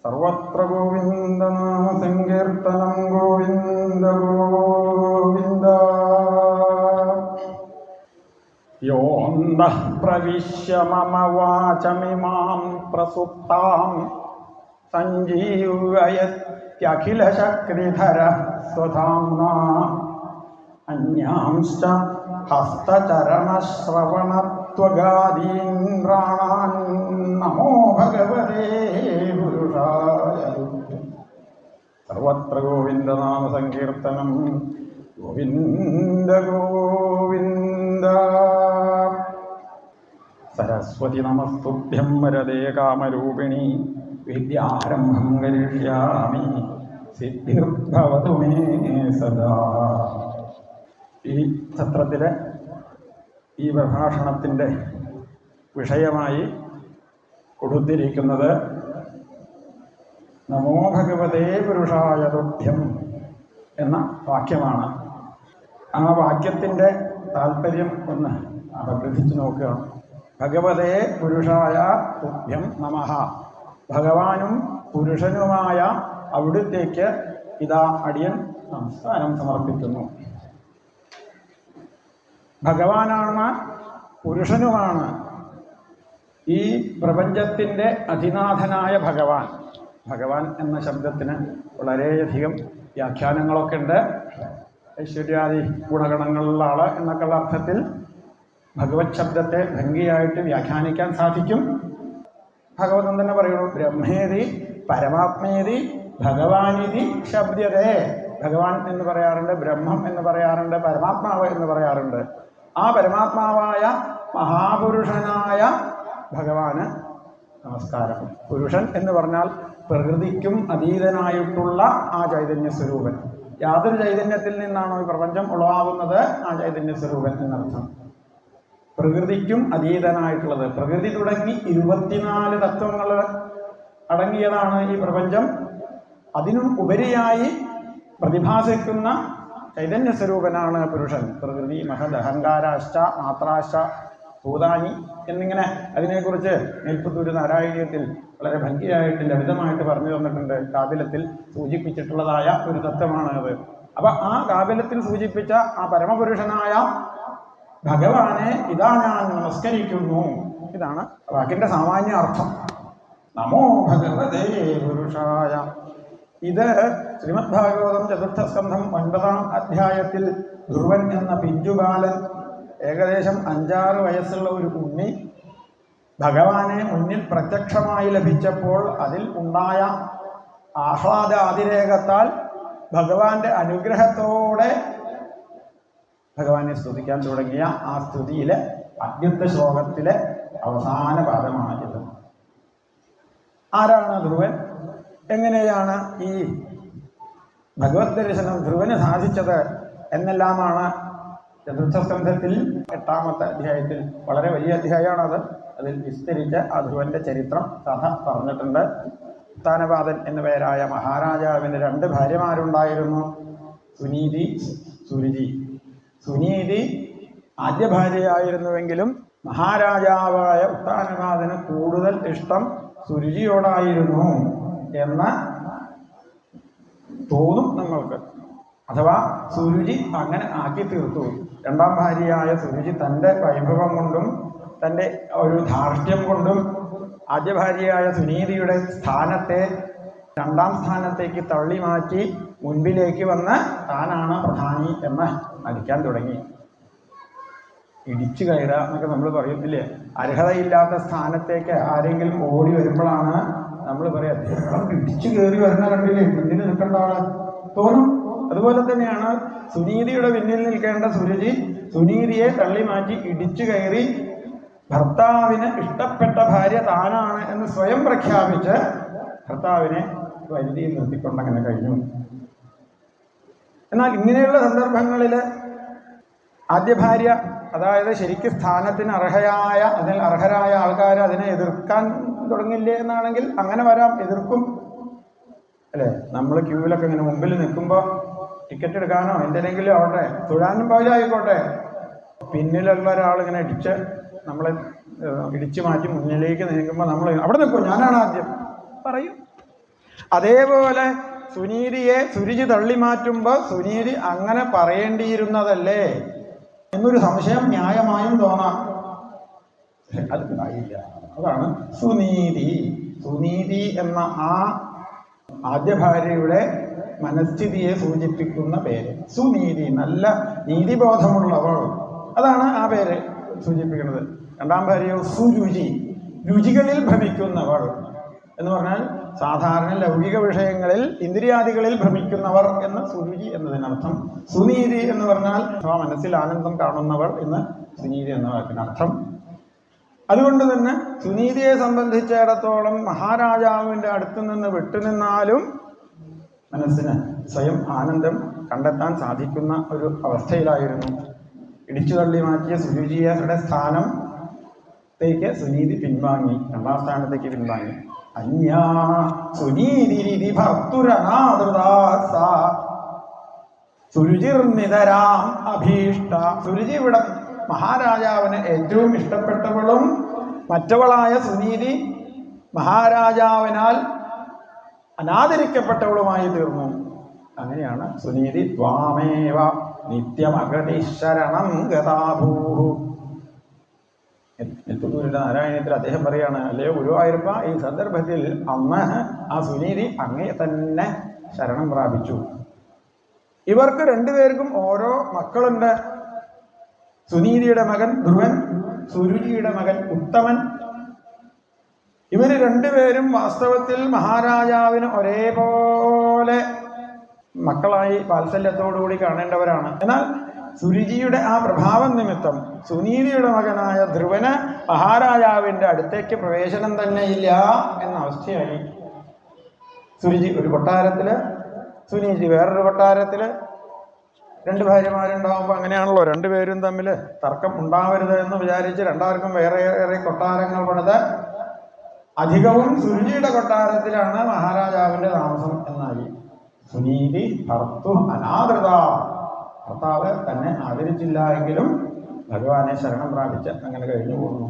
സർവത്ര ഗോവിന്ദനാമ സങ്കീർത്തനം ഗോവിന്ദ ഗോവിന്ദ. യോന്തഃ പ്രവിശ്യ മമ വാചമിമാം പ്രസുപ്താം സഞ്ജീവയത്യഖിലശക്തിധരഃ സ്വധാംനാ അന്യാംശ്ച ഹസ്തചരണശ്രവണത്വഗാദീൻ പ്രാണാൻ നമോ ഭഗവതേ പുരുഷായ. സർവത്ര ഗോവിന്ദനാമ സങ്കീർത്തനം ഗോവിന്ദ ഗോവിന്ദ. സരസ്വതി നമസ്തുഭ്യം വരദേ കാമരൂപിണി വിദ്യാരംഭം കരിഷ്യാമി സിദ്ധിർഭവതു മേ സദാ. ഈ സത്രത്തിലെ ഈ പ്രഭാഷണത്തിൻ്റെ വിഷയമായി കൊടുത്തിരിക്കുന്നത് നമോ ഭഗവതേ പുരുഷായ തുഭ്യം എന്ന വാക്യമാണ്. ആ വാക്യത്തിൻ്റെ താല്പര്യം ഒന്ന് അപഗ്രഥിച്ചു നോക്കുക. ഭഗവതേ പുരുഷായ തുഭ്യം നമഃ. ഭഗവാനും പുരുഷനുമായ അവിടുത്തേക്ക് ഇതാ അടിയൻ നമസ്കാരം സമർപ്പിക്കുന്നു. ഭഗവാനാണ്, പുരുഷനുമാണ് ഈ പ്രപഞ്ചത്തിൻ്റെ അധിനാഥനായ ഭഗവാൻ. ഭഗവാൻ എന്ന ശബ്ദത്തിന് വളരെയധികം വ്യാഖ്യാനങ്ങളൊക്കെ ഉണ്ട്. ഐശ്വര്യാദി ഗുണഗണങ്ങളുള്ള ആള് എന്നൊക്കെയുള്ള അർത്ഥത്തിൽ ഭഗവത് ശബ്ദത്തെ ഭംഗിയായിട്ട് വ്യാഖ്യാനിക്കാൻ സാധിക്കും. ഭഗവതൻ തന്നെ പറയുന്നു, ബ്രഹ്മേതി പരമാത്മേതി ഭഗവാനിതി ശബ്ദതേ. ഭഗവാൻ എന്ന് പറയാറുണ്ട്, ബ്രഹ്മം എന്ന് പറയാറുണ്ട്, പരമാത്മാവ് എന്ന് പറയാറുണ്ട്. ആ പരമാത്മാവായ മഹാപുരുഷനായ ഭഗവാന് നമസ്കാരം. പുരുഷൻ എന്ന് പറഞ്ഞാൽ പ്രകൃതിക്കും അതീതനായിട്ടുള്ള ആ ചൈതന്യ സ്വരൂപൻ. യാതൊരു ചൈതന്യത്തിൽ നിന്നാണോ ഈ പ്രപഞ്ചം ഉളവാകുന്നത് ആ ചൈതന്യ സ്വരൂപൻ എന്നർത്ഥം. പ്രകൃതിക്കും അതീതനായിട്ടുള്ളത്. പ്രകൃതി തുടങ്ങി 24 തത്വങ്ങൾ അടങ്ങിയതാണ് ഈ പ്രപഞ്ചം. അതിനും ഉപരിയായി പ്രതിഭാസിക്കുന്ന ചൈതന്യ സ്വരൂപനാണ് പുരുഷൻ. പ്രകൃതി മഹദ് അഹങ്കാരാശ്ച മാത്രാശ്ച ഭൂതാനി എന്നിങ്ങനെ അതിനെക്കുറിച്ച് മേൽപ്പത്തൂര് നാരായണീയത്തിൽ വളരെ ഭംഗിയായിട്ട് ലളിതമായിട്ട് പറഞ്ഞു തന്നിട്ടുണ്ട്. കാപിലത്തിൽ സൂചിപ്പിച്ചിട്ടുള്ളതായ ഒരു തത്വമാണ് അത്. അപ്പൊ ആ കാപിലത്തിൽ സൂചിപ്പിച്ച ആ പരമപുരുഷനായ ഭഗവാനെ ഇതാ ഞാൻ നമസ്കരിക്കുന്നു. ഇതാണ് വാക്കിന്റെ സാമാന്യ അർത്ഥം. നമോ ഭഗവതേ പുരുഷായ. ഇത് ശ്രീമദ് ഭാഗവതം ചതുർത്ഥ സ്കന്ധം 9-ാം അധ്യായത്തിൽ ധ്രുവൻ എന്ന പിഞ്ചുബാലൻ, ഏകദേശം 5-6 വയസ്സുള്ള ഒരു ഉണ്ണി ഭഗവാനെ മുന്നിൽ പ്രത്യക്ഷമായി ലഭിച്ചപ്പോൾ അതിൽ ഉണ്ടായ ആഹ്ലാദ അതിരേകത്താൽ ഭഗവാന്റെ അനുഗ്രഹത്തോടെ ഭഗവാനെ സ്തുതിക്കാൻ തുടങ്ങിയ ആ സ്തുതിയിലെ ആദ്യത്തെ ശ്ലോകത്തിലെ അവസാന പാദമാണ് ഇത്. ആരാണ് ധ്രുവൻ? എങ്ങനെയാണ് ഈ ഭഗവത് ദർശനം ധ്രുവന് സാധിച്ചത് എന്നെല്ലാമാണ് ചതുർത്ഥ സ്കന്ധത്തിൽ 8-ാമത്തെ അധ്യായത്തിൽ, വളരെ വലിയ അധ്യായമാണത്. അതിൽ വിസ്തരിച്ച് ആ ധ്രുവന്റെ ചരിത്രം കഥ പറഞ്ഞിട്ടുണ്ട്. ഉത്താനപാദൻ എന്നു പേരായ മഹാരാജാവിന് 2 ഭാര്യമാരുണ്ടായിരുന്നു, സുനീതി, സുരുചി. സുനീതി ആദ്യ ഭാര്യയായിരുന്നുവെങ്കിലും മഹാരാജാവായ ഉത്താനപാദന് കൂടുതൽ ഇഷ്ടം സുരുചിയോടായിരുന്നു എന്ന് തോന്നും നമ്മൾക്ക്. അഥവാ സുരുചി അങ്ങനെ ആക്കി തീർത്തു. 2-ാം ഭാര്യയായ സുരുചി തൻ്റെ വൈഭവം കൊണ്ടും തൻ്റെ ഒരു ധാർഷ്ട്യം കൊണ്ടും ആദ്യ ഭാര്യയായ സുനീതിയുടെ സ്ഥാനത്തെ 2-ാം സ്ഥാനത്തേക്ക് തള്ളി മാറ്റി മുൻപിലേക്ക് വന്ന് താനാണ് പ്രധാനി എന്ന് നടിക്കാൻ തുടങ്ങി. ഇടിച്ചു കയറുക എന്നൊക്കെ നമ്മൾ പറയത്തില്ലേ? അർഹതയില്ലാത്ത സ്ഥാനത്തേക്ക് ആരെങ്കിലും ഓടി വരുമ്പോഴാണ് നമ്മൾ പറയാം, അദ്ദേഹം ഇടിച്ചു കയറി വരുന്ന കണ്ടില്ലേ, പിന്നിൽ നിൽക്കേണ്ട ആള് തോന്നും. അതുപോലെ തന്നെയാണ് സുനീതിയുടെ പിന്നിൽ നിൽക്കേണ്ട സുരുചി സുനീതിയെ തള്ളി മാറ്റി ഇടിച്ചു കയറി ഭർത്താവിന് ഇഷ്ടപ്പെട്ട ഭാര്യ താനാണ് എന്ന് സ്വയം പ്രഖ്യാപിച്ച് ഭർത്താവിനെ വരുതിയിൽ നിർത്തിക്കൊണ്ടങ്ങനെ കഴിഞ്ഞു. എന്നാൽ ഇങ്ങനെയുള്ള സന്ദർഭങ്ങളിൽ ആദ്യ ഭാര്യ, അതായത് ശരിക്കും സ്ഥാനത്തിന് അർഹരായ ആൾക്കാർ അതിനെ എതിർക്കാൻ തുടങ്ങില്ലേ എന്നാണെങ്കിൽ അങ്ങനെ വരാം, എതിർക്കും അല്ലേ? നമ്മൾ ക്യൂവിലൊക്കെ ഇങ്ങനെ മുമ്പിൽ നിൽക്കുമ്പോൾ ടിക്കറ്റ് എടുക്കാനോ എന്തിനെങ്കിലും ആവട്ടെ, തൊഴാനും പോലായിക്കോട്ടെ, പിന്നിലുള്ള ഒരാളിങ്ങനെ ഇടിച്ച് മാറ്റി മുന്നിലേക്ക് നീങ്ങുമ്പോൾ നമ്മൾ അവിടെ നിൽക്കും, ഞാനാണ് ആദ്യം പറയും. അതേപോലെ സുനീതിയെ സുരുചി തള്ളിമാറ്റുമ്പോൾ സുനീതി അങ്ങനെ പറയേണ്ടിയിരുന്നതല്ലേ എന്നൊരു സംശയം ന്യായമായും തോന്നാം. അത് ഉണ്ടായില്ല. അതാണ് സുനീതി. സുനീതി എന്ന ആ ആദ്യ ഭാര്യയുടെ മനസ്ഥിതിയെ സൂചിപ്പിക്കുന്ന പേര് സുനീതി, നല്ല നീതിബോധമുള്ളവൾ, അതാണ് ആ പേര് സൂചിപ്പിക്കുന്നത്. രണ്ടാം ഭാര്യയോ സുരുചി, രുചികളിൽ ഭ്രമിക്കുന്നവൾ എന്ന് പറഞ്ഞാൽ സാധാരണ ലൗകിക വിഷയങ്ങളിൽ ഇന്ദ്രിയാദികളിൽ ഭ്രമിക്കുന്നവർ എന്ന് സുരുചി എന്നതിനർത്ഥം. സുനീതി എന്ന് പറഞ്ഞാൽ മനസ്സിൽ ആനന്ദം കാണുന്നവൾ എന്ന് സുനീതി എന്ന വാക്കിനർത്ഥം. അതുകൊണ്ട് തന്നെ സുനീതിയെ സംബന്ധിച്ചിടത്തോളം മഹാരാജാവിൻ്റെ അടുത്ത് നിന്ന് വിട്ടുനിന്നാലും മനസ്സിന് സ്വയം ആനന്ദം കണ്ടെത്താൻ സാധിക്കുന്ന ഒരു അവസ്ഥയിലായിരുന്നു. ഇടിച്ചു തള്ളി മാറ്റിയ സുരുചിയുടെ സ്ഥാനത്തേക്ക് സുനീതി പിൻവാങ്ങി, രണ്ടാം സ്ഥാനത്തേക്ക് പിൻവാങ്ങി. അന്യാ സുനീതി ഭർത്തുരനാദൃദാസ സുരുചിർനിതരാം അഭീഷ്ട. സുരുചി ഇവിടെ മഹാരാജാവിന് ഏറ്റവും ഇഷ്ടപ്പെട്ടവളും മറ്റവളായ സുനീതി മഹാരാജാവിനാൽ അനാദരിക്കപ്പെട്ടവളുമായി തീർന്നു. അങ്ങനെയാണ് സുനീതി ത്വാമേവ നിത്യമഗതി ശരണം ഗതാഭൂ. നെത്തുന്നൂരിന്റെ നാരായണീയത്തിൽ അദ്ദേഹം പറയാണ്, അല്ലയോ ഗുരുവായൂരപ്പ, ഈ സന്ദർഭത്തിൽ അന്ന് ആ സുനീതി അങ്ങയെ തന്നെ ശരണം പ്രാപിച്ചു. ഇവർക്ക് രണ്ടുപേർക്കും ഓരോ മക്കളുണ്ട്. സുനീതിയുടെ മകൻ ധ്രുവൻ, സുരുചിയുടെ മകൻ ഉത്തമൻ. ഇവര് രണ്ടുപേരും വാസ്തവത്തിൽ മഹാരാജാവിന് ഒരേപോലെ മക്കളായി വാത്സല്യത്തോടുകൂടി കാണേണ്ടവരാണ്. എന്നാൽ സുരുചിയുടെ ആ പ്രഭാവം നിമിത്തം സുനീതിയുടെ മകനായ ധ്രുവന് മഹാരാജാവിൻ്റെ അടുത്തേക്ക് പ്രവേശനം തന്നെയില്ല എന്ന അവസ്ഥയായി. സുരുചി ഒരു കൊട്ടാരത്തില്, സുനീതി വേറൊരു കൊട്ടാരത്തില്. രണ്ട് ഭാര്യമാരുണ്ടാകുമ്പോൾ അങ്ങനെയാണല്ലോ, രണ്ടുപേരും തമ്മിൽ തർക്കം ഉണ്ടാവരുത് എന്ന് വിചാരിച്ച് രണ്ടാർക്കും വേറെ വേറെ കൊട്ടാരങ്ങൾ പണിത് അധികവും സുരുചിയുടെ കൊട്ടാരത്തിലാണ് മഹാരാജാവിൻ്റെ താമസം എന്നായി. സുനീതി ഭർത്തു അനാദൃത, ഭർത്താവ് തന്നെ ആദരിച്ചില്ല എങ്കിലും ഭഗവാനെ ശരണം പ്രാപിച്ച് അങ്ങനെ കഴിഞ്ഞു പോകുന്നു.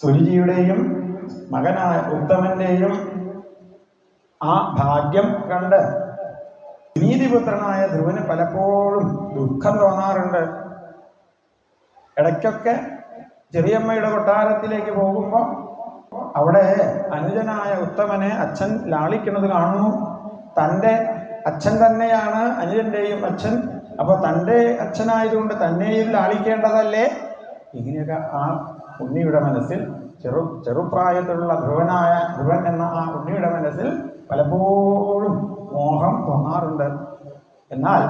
സുരുചിയുടെയും മകനായ ഉത്തമന്റെയും ആ ഭാഗ്യം കണ്ട് നീതിപുത്രനായ ധ്രുവന് പലപ്പോഴും ദുഃഖം തോന്നാറുണ്ട്. ഇടയ്ക്കൊക്കെ ചെറിയമ്മയുടെ കൊട്ടാരത്തിലേക്ക് പോകുമ്പോൾ അവിടെ അനുജനായ ഉത്തമനെ അച്ഛൻ ലാളിക്കുന്നത് കാണുന്നു. തൻ്റെ അച്ഛൻ തന്നെയാണ് അനുജന്റെയും അച്ഛൻ, അപ്പൊ തൻ്റെ അച്ഛനായതുകൊണ്ട് തന്നെയും ലാളിക്കേണ്ടതല്ലേ? ഇങ്ങനെയൊക്കെ ആ ഉണ്ണിയുടെ മനസ്സിൽ ചെറുപ്രായത്തിലുള്ള ധ്രുവൻ എന്ന ആ ഉണ്ണിയുടെ മനസ്സിൽ പലപ്പോഴും മോഹം തോന്നാറുണ്ട്. എന്നാൽ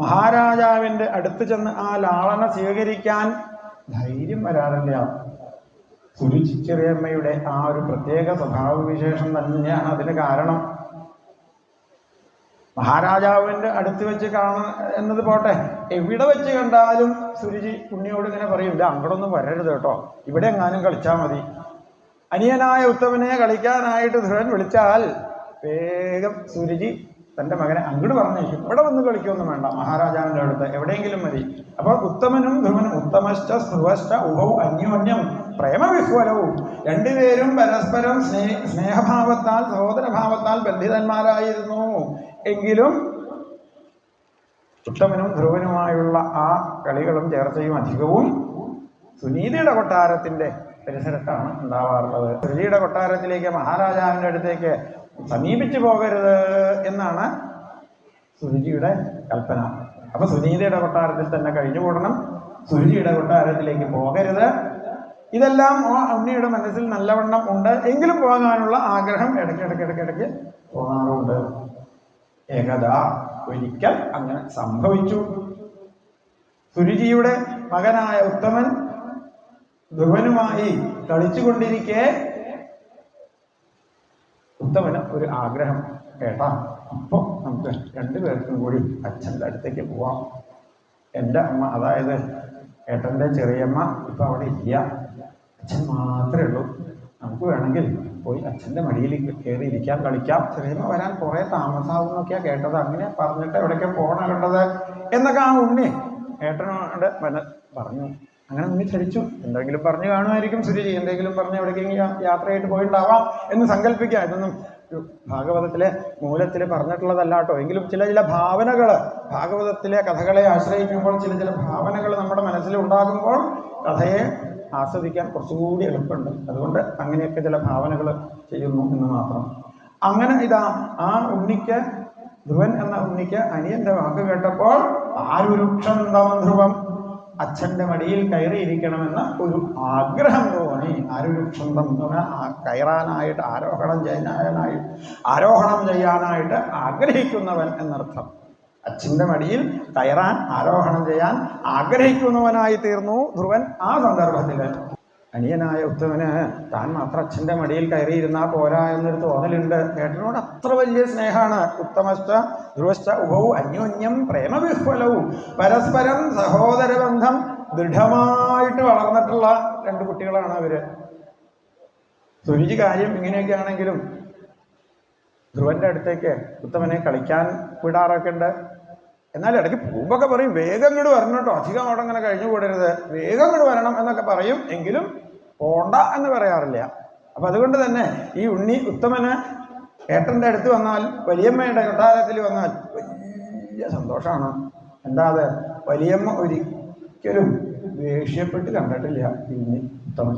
മഹാരാജാവിൻ്റെ അടുത്ത് ചെന്ന് ആ ലാളന സ്വീകരിക്കാൻ ധൈര്യം വരാറില്ല. സുരുചി ചെറിയമ്മയുടെ ആ ഒരു പ്രത്യേക സ്വഭാവവിശേഷം തന്നെയാണ് അതിന് കാരണം. മഹാരാജാവിൻ്റെ അടുത്ത് വെച്ച് എന്നത് പോട്ടെ, എവിടെ വെച്ച് കണ്ടാലും സുരുചി ഉണ്ണിയോട് ഇങ്ങനെ പറയില്ല, അങ്ങോട്ടൊന്നും വരരുത് കേട്ടോ, ഇവിടെ എങ്ങാനും കളിച്ചാൽ മതി. അനിയനായ ഉത്തമനെ കളിക്കാനായിട്ട് ധ്രുവൻ വിളിച്ചാൽ വേഗം സുരുചി തൻ്റെ മകനെ അങ്ങോട്ട് പറഞ്ഞേക്കും, ഇവിടെ വന്ന് കളിക്കൊന്നും വേണ്ട, മഹാരാജാവിൻ്റെ അടുത്ത് എവിടെയെങ്കിലും മതി. അപ്പോൾ ഉത്തമനും ധ്രുവനും ഉത്തമശ്ച സ്പൃവശ്ച ഉഭൗ അന്യോന്യം പ്രേമവിഹ്വലവും, രണ്ടുപേരും പരസ്പരം സ്നേഹഭാവത്താൽ സഹോദരഭാവത്താൽ ബന്ധിതന്മാരായിരുന്നു. എങ്കിലും ഉത്തമനും ധ്രുവനുമായുള്ള ആ കളികളും ചേർച്ചയും അധികവും സുനീതിയുടെ കൊട്ടാരത്തിൻ്റെ പരിസരത്താണ് ഉണ്ടാവാറുള്ളത്. സുരുചിയുടെ കൊട്ടാരത്തിലേക്ക് മഹാരാജാവിൻ്റെ അടുത്തേക്ക് സമീപിച്ചു പോകരുത് എന്നാണ് സുരുചിയുടെ കൽപ്പന. അപ്പൊ സുനീതിയുടെ കൊട്ടാരത്തിൽ തന്നെ കഴിഞ്ഞുകൂടണം, സുരുചിയുടെ കൊട്ടാരത്തിലേക്ക് പോകരുത്. ഇതെല്ലാം ഉണ്ണിയുടെ മനസ്സിൽ നല്ലവണ്ണം ഉണ്ട്. എങ്കിലും പോകാനുള്ള ആഗ്രഹം ഇടയ്ക്കിടയ്ക്ക് തോന്നാറുണ്ട്. ഏകദാ ഒരിക്കൽ അങ്ങനെ സംഭവിച്ചു. സുരുചിയുടെ മകനായ ഉത്തമൻ ധ്രുവനുമായി കളിച്ചുകൊണ്ടിരിക്കെ ഉത്തമന് ഒരു ആഗ്രഹം കേട്ടാ, അപ്പോൾ നമുക്ക് രണ്ടുപേർക്കും കൂടി അച്ഛൻ്റെ അടുത്തേക്ക് പോവാം. എൻ്റെ അമ്മ, അതായത് ഏട്ടൻ്റെ ചെറിയമ്മ ഇപ്പം അവിടെ ഇല്ല, അച്ഛൻ മാത്രമേ ഉള്ളൂ. നമുക്ക് വേണമെങ്കിൽ പോയി അച്ഛൻ്റെ മടിയിൽ കയറിയിരിക്കാം, കളിക്കാം. ചെറിയമ്മ വരാൻ കുറേ താമസാവുന്നൊക്കെയാണ് കേട്ടത്. അങ്ങനെ പറഞ്ഞിട്ട് എവിടേക്ക് പോകണ കണ്ടത് എന്നൊക്കെ ആ ഉണ്ണി ഏട്ടനോട് പറഞ്ഞു. അങ്ങനെ ഉണ്ണി ചരിച്ചു. എന്തെങ്കിലും പറഞ്ഞു കാണുമായിരിക്കും സുരുചി, എന്തെങ്കിലും പറഞ്ഞ് എവിടേക്കെങ്കിലും യാത്രയായിട്ട് പോയിട്ടുണ്ടാവാം എന്ന് സങ്കല്പിക്കാം. ഇതൊന്നും ഭാഗവതത്തിലെ മൂലത്തിൽ പറഞ്ഞിട്ടുള്ളതല്ല കേട്ടോ. എങ്കിലും ചില ഭാവനകൾ ഭാഗവതത്തിലെ കഥകളെ ആശ്രയിക്കുമ്പോൾ ചില ഭാവനകൾ നമ്മുടെ മനസ്സിൽ ഉണ്ടാകുമ്പോൾ കഥയെ ആസ്വദിക്കാൻ കുറച്ചുകൂടി എളുപ്പമുണ്ട്. അതുകൊണ്ട് അങ്ങനെയൊക്കെ ചില ഭാവനകൾ ചെയ്യുന്നു എന്ന് മാത്രം. അങ്ങനെ ഇതാ ആ ഉണ്ണിക്ക്, ധ്രുവൻ എന്ന ഉണ്ണിക്ക് അനിയന്റെ വാക്ക് കേട്ടപ്പോൾ ആരുരുക്ഷന്തം ധ്രുവം, അച്ഛൻ്റെ മടിയിൽ കയറിയിരിക്കണമെന്ന ഒരു ആഗ്രഹം തോന്നി. ആരുരുക്ഷന്തം എന്ന് പറഞ്ഞാൽ കയറാനായിട്ട്, ആരോഹണം ചെയ്യാനായിട്ട് ആഗ്രഹിക്കുന്നവൻ എന്നർത്ഥം. അച്ഛൻ്റെ മടിയിൽ കയറാൻ, ആരോഹണം ചെയ്യാൻ ആഗ്രഹിക്കുന്നവനായി തീർന്നു ധ്രുവൻ. ആ സന്ദർഭത്തിൽ അനിയനായ ഉത്തമന് താൻ മാത്രം അച്ഛൻ്റെ മടിയിൽ കയറിയിരുന്നാൽ പോരാ എന്നൊരു തോന്നലുണ്ട്. ഏട്ടനോട് അത്ര വലിയ സ്നേഹമാണ്. ഉത്തമശ്ച ധ്രുവശ്ച ഉഭവും അന്യോന്യം പ്രേമവിഹ്വലവും, പരസ്പരം സഹോദരബന്ധം ദൃഢമായിട്ട് വളർന്നിട്ടുള്ള രണ്ട് കുട്ടികളാണ് അവര്. സുരുചി കാര്യം ഇങ്ങനെയൊക്കെ ആണെങ്കിലും ധ്രുവന്റെ അടുത്തേക്ക് ഉത്തമനെ കളിക്കാൻ വിടാറൊക്കെ ഉണ്ട്. എന്നാൽ ഇടയ്ക്ക് പോകുമ്പൊക്കെ പറയും വേഗം ഇങ്ങോട്ട് വരണം കേട്ടോ, അധികം അവിടെ അങ്ങനെ കഴിഞ്ഞു കൂടരുത്, വേഗം ഇങ്ങോട്ട് വരണം എന്നൊക്കെ പറയും. എങ്കിലും പോണ്ട എന്ന് പറയാറില്ല. അപ്പം അതുകൊണ്ട് തന്നെ ഈ ഉണ്ണി ഉത്തമന് ഏട്ടൻ്റെ അടുത്ത് വന്നാൽ, വലിയമ്മയുടെ കൊട്ടാരത്തിൽ വന്നാൽ വലിയ സന്തോഷമാണ്. എന്താ അത്, വലിയമ്മ ഒരിക്കലും ദേഷ്യപ്പെട്ട് കണ്ടിട്ടില്ല ഈ ഉണ്ണി ഉത്തമൻ.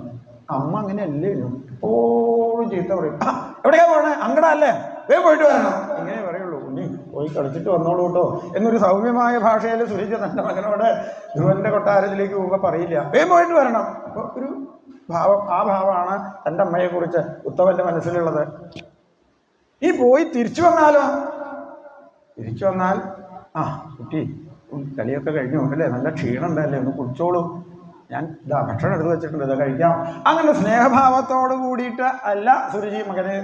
അമ്മ അങ്ങനെയല്ലേ, എപ്പോഴും ചീത്ത പറയും. എവിടെയാ പോണേ, അങ്ങടാ അല്ലേ, വേഗം പോയിട്ട് വരണം, ഇങ്ങനെ പറയുള്ളൂ. ഉണ്ണി പോയി കളിച്ചിട്ട് വന്നോളൂ കേട്ടോ എന്നൊരു സൗമ്യമായ ഭാഷയിൽ സുരുചി തൻ്റെ മകനോട് ധ്രുവന്റെ കൊട്ടാരത്തിലേക്ക് പോകുമ്പോൾ പറയില്ല, വേഗം പോയിട്ട് വരണം. അപ്പോൾ ഒരു ഭാവം, ആ ഭാവമാണ് തൻ്റെ അമ്മയെക്കുറിച്ച് ഉത്തമന്റെ മനസ്സിലുള്ളത്. ഈ പോയി തിരിച്ചു വന്നാലോ, തിരിച്ചു വന്നാൽ ആ കുട്ടി കളിയൊക്കെ കഴിഞ്ഞു അല്ലേ, നല്ല ക്ഷീണം ഉണ്ടല്ലേ, ഒന്ന് കുടിച്ചോളൂ, ഞാൻ ഇതാ ഭക്ഷണം എടുത്ത് വെച്ചിട്ടുണ്ട്, ഇതാ കഴിക്കാം. അങ്ങനെ സ്നേഹഭാവത്തോട് കൂടിയിട്ട് അല്ല സുരുചി മകനെ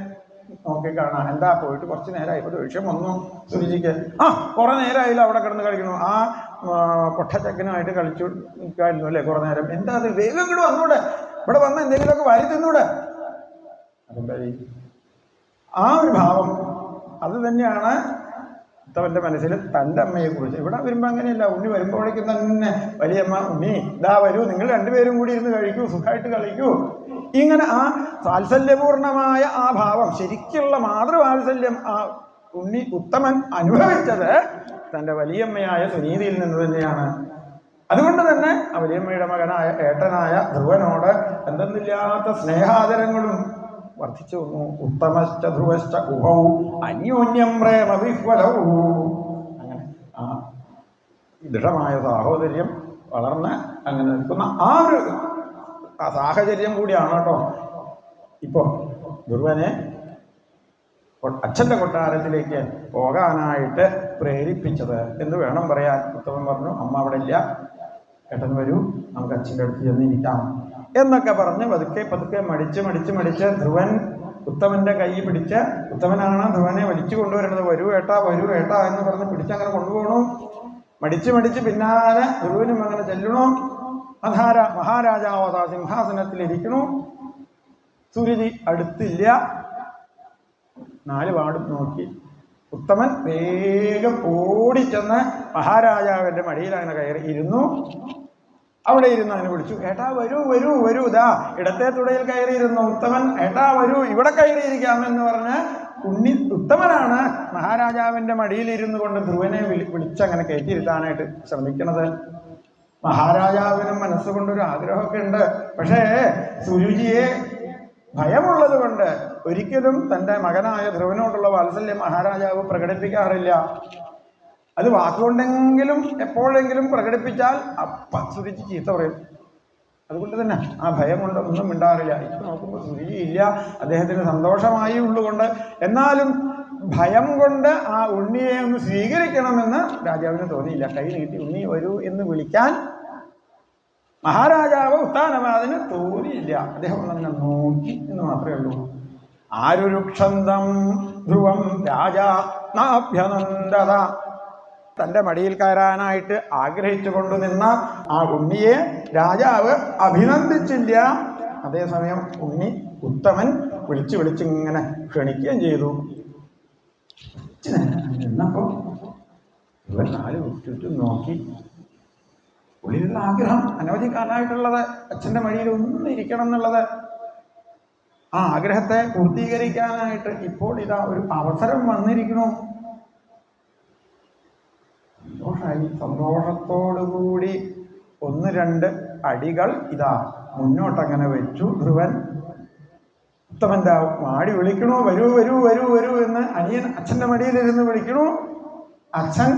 നോക്കിക്കാണാം. എന്താ പോയിട്ട് കുറച്ച് നേരമായി, ഇപ്പോൾ ദേഷ്യം വന്നു സുരുചിക്ക്. കുറേ നേരമായില്ല അവിടെ കിടന്ന് കളിക്കുന്നു, ആ പൊട്ടച്ചക്കനുമായിട്ട് കളിച്ചു നിൽക്കായിരുന്നു അല്ലേ കുറേ നേരം. എന്താ അത്, വേഗം ഇങ്ങോട്ട് വന്നൂടെ, ഇവിടെ വന്ന് എന്തെങ്കിലുമൊക്കെ വാരി തിന്നൂടെ. അതെന്താ ആ ഒരു ഭാവം, അത് തന്നെയാണ് ഉത്തമന്റെ മനസ്സിൽ തൻ്റെ അമ്മയെക്കുറിച്ച്. ഇവിടെ വരുമ്പോൾ അങ്ങനെയല്ല, ഉണ്ണി വരുമ്പോഴേക്കും തന്നെ വലിയമ്മ, ഉണ്ണി ഇതാ വരൂ, നിങ്ങൾ രണ്ടുപേരും കൂടി ഇരുന്ന് കഴിക്കൂ, സുഖമായിട്ട് കളിക്കൂ. ഇങ്ങനെ ആ വാത്സല്യപൂർണമായ ആ ഭാവം, ശരിക്കുള്ള മാതൃവാത്സല്യം ആ ഉണ്ണി ഉത്തമൻ അനുഭവിച്ചത് തൻ്റെ വലിയമ്മയായ സുനീതിയിൽ നിന്ന് തന്നെയാണ്. അതുകൊണ്ട് തന്നെ ആ വലിയമ്മയുടെ മകനായ ഏട്ടനായ ധ്രുവനോട് എന്തെന്നില്ലാത്ത സ്നേഹാദരങ്ങളും വർദ്ധിച്ചു വന്നു. ഉത്തമശ്ച ധ്രുവശ്ച ഉഭവും അന്യോന്യം പ്രേമവിഹ്വലവും. അങ്ങനെ ആ ദൃഢമായ സാഹോദര്യം വളർന്ന് അങ്ങനെ നിൽക്കുന്ന ആ ഒരു സാഹചര്യം കൂടിയാണ് കേട്ടോ ഇപ്പോൾ ധ്രുവനെ അച്ഛൻ്റെ കൊട്ടാരത്തിലേക്ക് പോകാനായിട്ട് പ്രേരിപ്പിച്ചത് എന്ന് വേണം പറയാൻ. ഉത്തമൻ പറഞ്ഞു, അമ്മ അവിടെ ഇല്ല, ഏട്ടൻ വരൂ, നമുക്ക് അച്ഛൻ്റെ അടുത്ത് ചെന്നിരിക്കാം എന്നൊക്കെ പറഞ്ഞ് പതുക്കെ മടിച്ച് ധ്രുവൻ ഉത്തമന്റെ കൈ പിടിച്ച്, ഉത്തമനാണ് ധ്രുവനെ വലിച്ചു കൊണ്ടുവരുന്നത്. വരൂ ഏട്ടാ എന്ന് പറഞ്ഞ് പിടിച്ചങ്ങനെ കൊണ്ടുപോകണു. മടിച്ച് പിന്നാലെ ധ്രുവനും അങ്ങനെ ചെല്ലണു. മഹാരാജാവതാ സിംഹാസനത്തിലിരിക്കണു. സുരുചി അടുത്തില്ല. 4 വാർഡും നോക്കി ഉത്തമൻ വേഗം ഓടിച്ചെന്ന് മഹാരാജാവിന്റെ മടിയിൽ അങ്ങനെ കയറി ഇരുന്നു. അവിടെ ഇരുന്ന് അതിനെ വിളിച്ചു, ഏട്ടാ വരൂ, ഇതാ ഇടത്തെ തുടയിൽ കയറിയിരുന്നു ഉത്തമൻ, ഏട്ടാ വരൂ, ഇവിടെ കയറിയിരിക്കാമെന്ന് പറഞ്ഞ് ഉത്തമനാണ് മഹാരാജാവിന്റെ മടിയിലിരുന്നു കൊണ്ട് ധ്രുവനെ വിളിച്ചങ്ങനെ കയറ്റിയിരുത്താനായിട്ട് ശ്രമിക്കണത്. മഹാരാജാവിനും മനസ്സുകൊണ്ടൊരു ആഗ്രഹമൊക്കെ ഉണ്ട്. പക്ഷേ സുരുചിയെ ഭയമുള്ളത് കൊണ്ട് ഒരിക്കലും തൻ്റെ മകനായ ധ്രുവനോടുള്ള വാത്സല്യം മഹാരാജാവ് പ്രകടിപ്പിക്കാറില്ല. അത് വാക്കുകൊണ്ടെങ്കിലും എപ്പോഴെങ്കിലും പ്രകടിപ്പിച്ചാൽ സുരുചി ചീത്ത പറയും. അതുകൊണ്ട് തന്നെ ആ ഭയം കൊണ്ട് ഒന്നും മിണ്ടാറില്ല. ഇപ്പം നോക്കുമ്പോൾ സുരുചി ഇല്ല, അദ്ദേഹത്തിന് സന്തോഷമായി ഉള്ളുകൊണ്ട്. എന്നാലും ഭയം കൊണ്ട് ആ ഉണ്ണിയെ ഒന്ന് സ്വീകരിക്കണമെന്ന് രാജാവിന് തോന്നിയില്ല. കൈ നീട്ടി ഉണ്ണി വരൂ എന്ന് വിളിക്കാൻ മഹാരാജാവ് ഉത്താനപാദന് തോന്നിയില്ല. അദ്ദേഹം തന്നെ നോക്കി എന്ന് മാത്രമേ ഉള്ളൂ. ആരുരുക്ഷന്തം ധ്രുവം രാജാ നാഭ്യനന്ദത. തൻ്റെ മടിയിൽ കയറാനായിട്ട് ആഗ്രഹിച്ചു കൊണ്ടുനിന്ന ആ ഉണ്ണിയെ രാജാവ് അഭിനന്ദിച്ചില്ല. അതേസമയം ഉണ്ണി ഉത്തമൻ വിളിച്ചിങ്ങനെ ക്ഷണിക്കുകയും ചെയ്തു. എന്നപ്പോൾ ഇവൻ 4 ചുറ്റും നോക്കി. ഉള്ളിലുള്ള ആഗ്രഹം അനവധി കാലമായിട്ടുള്ളത്, അച്ഛൻ്റെ മടിയിൽ ഒന്നും ഇരിക്കണം എന്നുള്ളത്. ആ ആഗ്രഹത്തെ പൂർത്തീകരിക്കാനായിട്ട് ഇപ്പോൾ ഇതാ ഒരു അവസരം വന്നിരിക്കണു. സന്തോഷമായി. സന്തോഷത്തോടുകൂടി 1-2 അടികൾ ഇതാ മുന്നോട്ടങ്ങനെ വെച്ചു. ധ്രുവൻ ഉത്തമന്റെ മാടി വിളിക്കണു, വരൂ വരൂ വരൂ വരൂ എന്ന്. അനിയൻ അച്ഛന്റെ മടിയിലിരുന്ന് വിളിക്കണു. അച്ഛൻ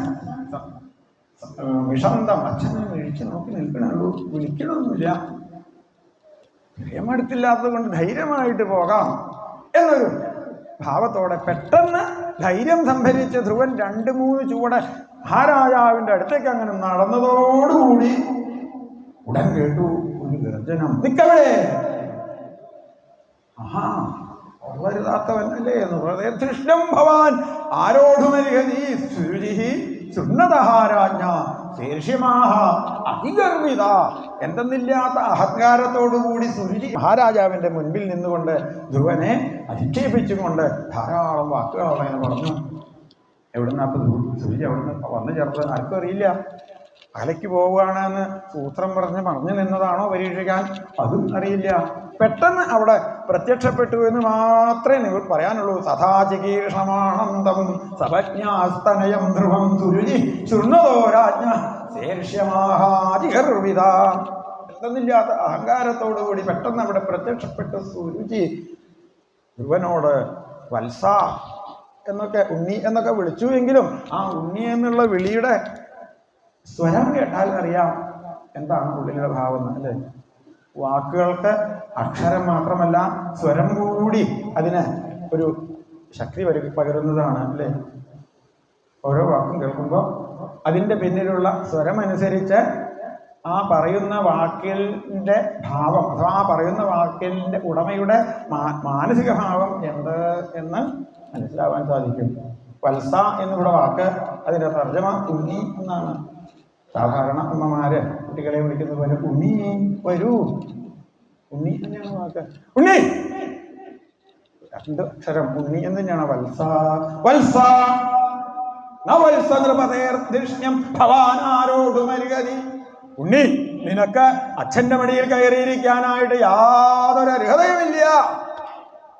വിഷന്തം, അച്ഛനെ വിളിച്ച് നോക്കി നിൽക്കണുള്ളൂ, വിളിക്കണമൊന്നുമില്ല. ധൈര്യമെടുത്തില്ലാത്തത് കൊണ്ട് ധൈര്യമായിട്ട് പോകാം എന്നൊരു ഭാവത്തോടെ പെട്ടെന്ന് ധൈര്യം സംഭരിച്ച ധ്രുവൻ 2-3 ചുവട് മഹാരാജാവിന്റെ അടുത്തേക്ക് അങ്ങനെ നടന്നതോടുകൂടി ഉടൻ കേട്ടു ഒരു ഗർജനം. നിക്കവിടെ! ആഹാ, വളരുതാത്തവനല്ലേ എന്ന് ഹൃദയതൃഷ്ണം ഭവാൻ ആരോഢുമരിഹതി സുരുചി സുന്നതഹാരാജ്ഞ ശീർഷ്യമാഹ അതിഗർവിത. എന്തെന്നില്ലാത്ത അഹങ്കാരത്തോടുകൂടി സുരുചി മഹാരാജാവിന്റെ മുൻപിൽ നിന്നുകൊണ്ട് ധ്രുവനെ അധിക്ഷേപിച്ചുകൊണ്ട് ധാരാളം വാക്കുകൾ അങ്ങനെ പറഞ്ഞു. എവിടുന്ന അപ്പൊ സുരുചി അവിടുന്ന് വന്നു ചേർത്തത് ആർക്കും അറിയില്ല. അകലേക്ക് പോവുകയാണെന്ന് സൂത്രം പറഞ്ഞു നിന്നതാണോ പരീക്ഷിക്കാൻ, അതും അറിയില്ല. പെട്ടെന്ന് അവിടെ പ്രത്യക്ഷപ്പെട്ടു എന്ന് മാത്രമേ പറയാനുള്ളൂ. സദാചികീർഷമാനന്ദം സപജ്ഞാസ്തനയം ധ്രുവം സുരുചി ശൃണ്വതോ രാജ്ഞ ശേർഷ്യമാഹാതിഗർവിത. എന്തെന്നില്ലാത്ത അഹങ്കാരത്തോടുകൂടി പെട്ടെന്ന് അവിടെ പ്രത്യക്ഷപ്പെട്ട സുരുചി ധ്രുവനോട് വത്സ എന്നൊക്കെ, ഉണ്ണി എന്നൊക്കെ വിളിച്ചു. എങ്കിലും ആ ഉണ്ണി എന്നുള്ള വിളിയുടെ സ്വരം കേട്ടാൽ അറിയാം എന്താണ് ഉള്ളിലുള്ള ഭാവം അല്ലേ. വാക്കുകൾക്ക് അക്ഷരം മാത്രമല്ല സ്വരം കൂടി അതിന് ഒരു ശക്തി പകരുന്നതാണ് അല്ലേ. ഓരോ വാക്കും കേൾക്കുമ്പോൾ അതിൻ്റെ പിന്നിലുള്ള സ്വരമനുസരിച്ച് ആ പറയുന്ന വാക്കിൻ്റെ ഭാവം അഥവാ ആ പറയുന്ന വാക്കിൻ്റെ ഉടമയുടെ മാനസിക ഭാവം എന്ത് എന്ന് മനസ്സിലാവാൻ സാധിക്കും. വത്സ എന്നിവിടെ വാക്ക് അതിൻ്റെ തർജ്ജമ ഉണ്ണി എന്നാണ്. സാധാരണ അമ്മമാര് കുട്ടികളെ വിളിക്കുന്ന പോലെ ഉണ്ണി വരൂ, ഉണ്ണി തന്നെയാണ് വാക്ക്. ഉണ്ണി 2 അക്ഷരം ഉണ്ണി എന്ന് തന്നെയാണ്. വത്സ വത്സ നവത്സ നൃപതേർദൃശ്യം ഭവാനാരോടുമരികതി. ഉണ്ണി, നിനക്ക് അച്ഛന്റെ മടിയിൽ കയറിയിരിക്കാനായിട്ട് യാതൊരു അർഹതയുമില്ല.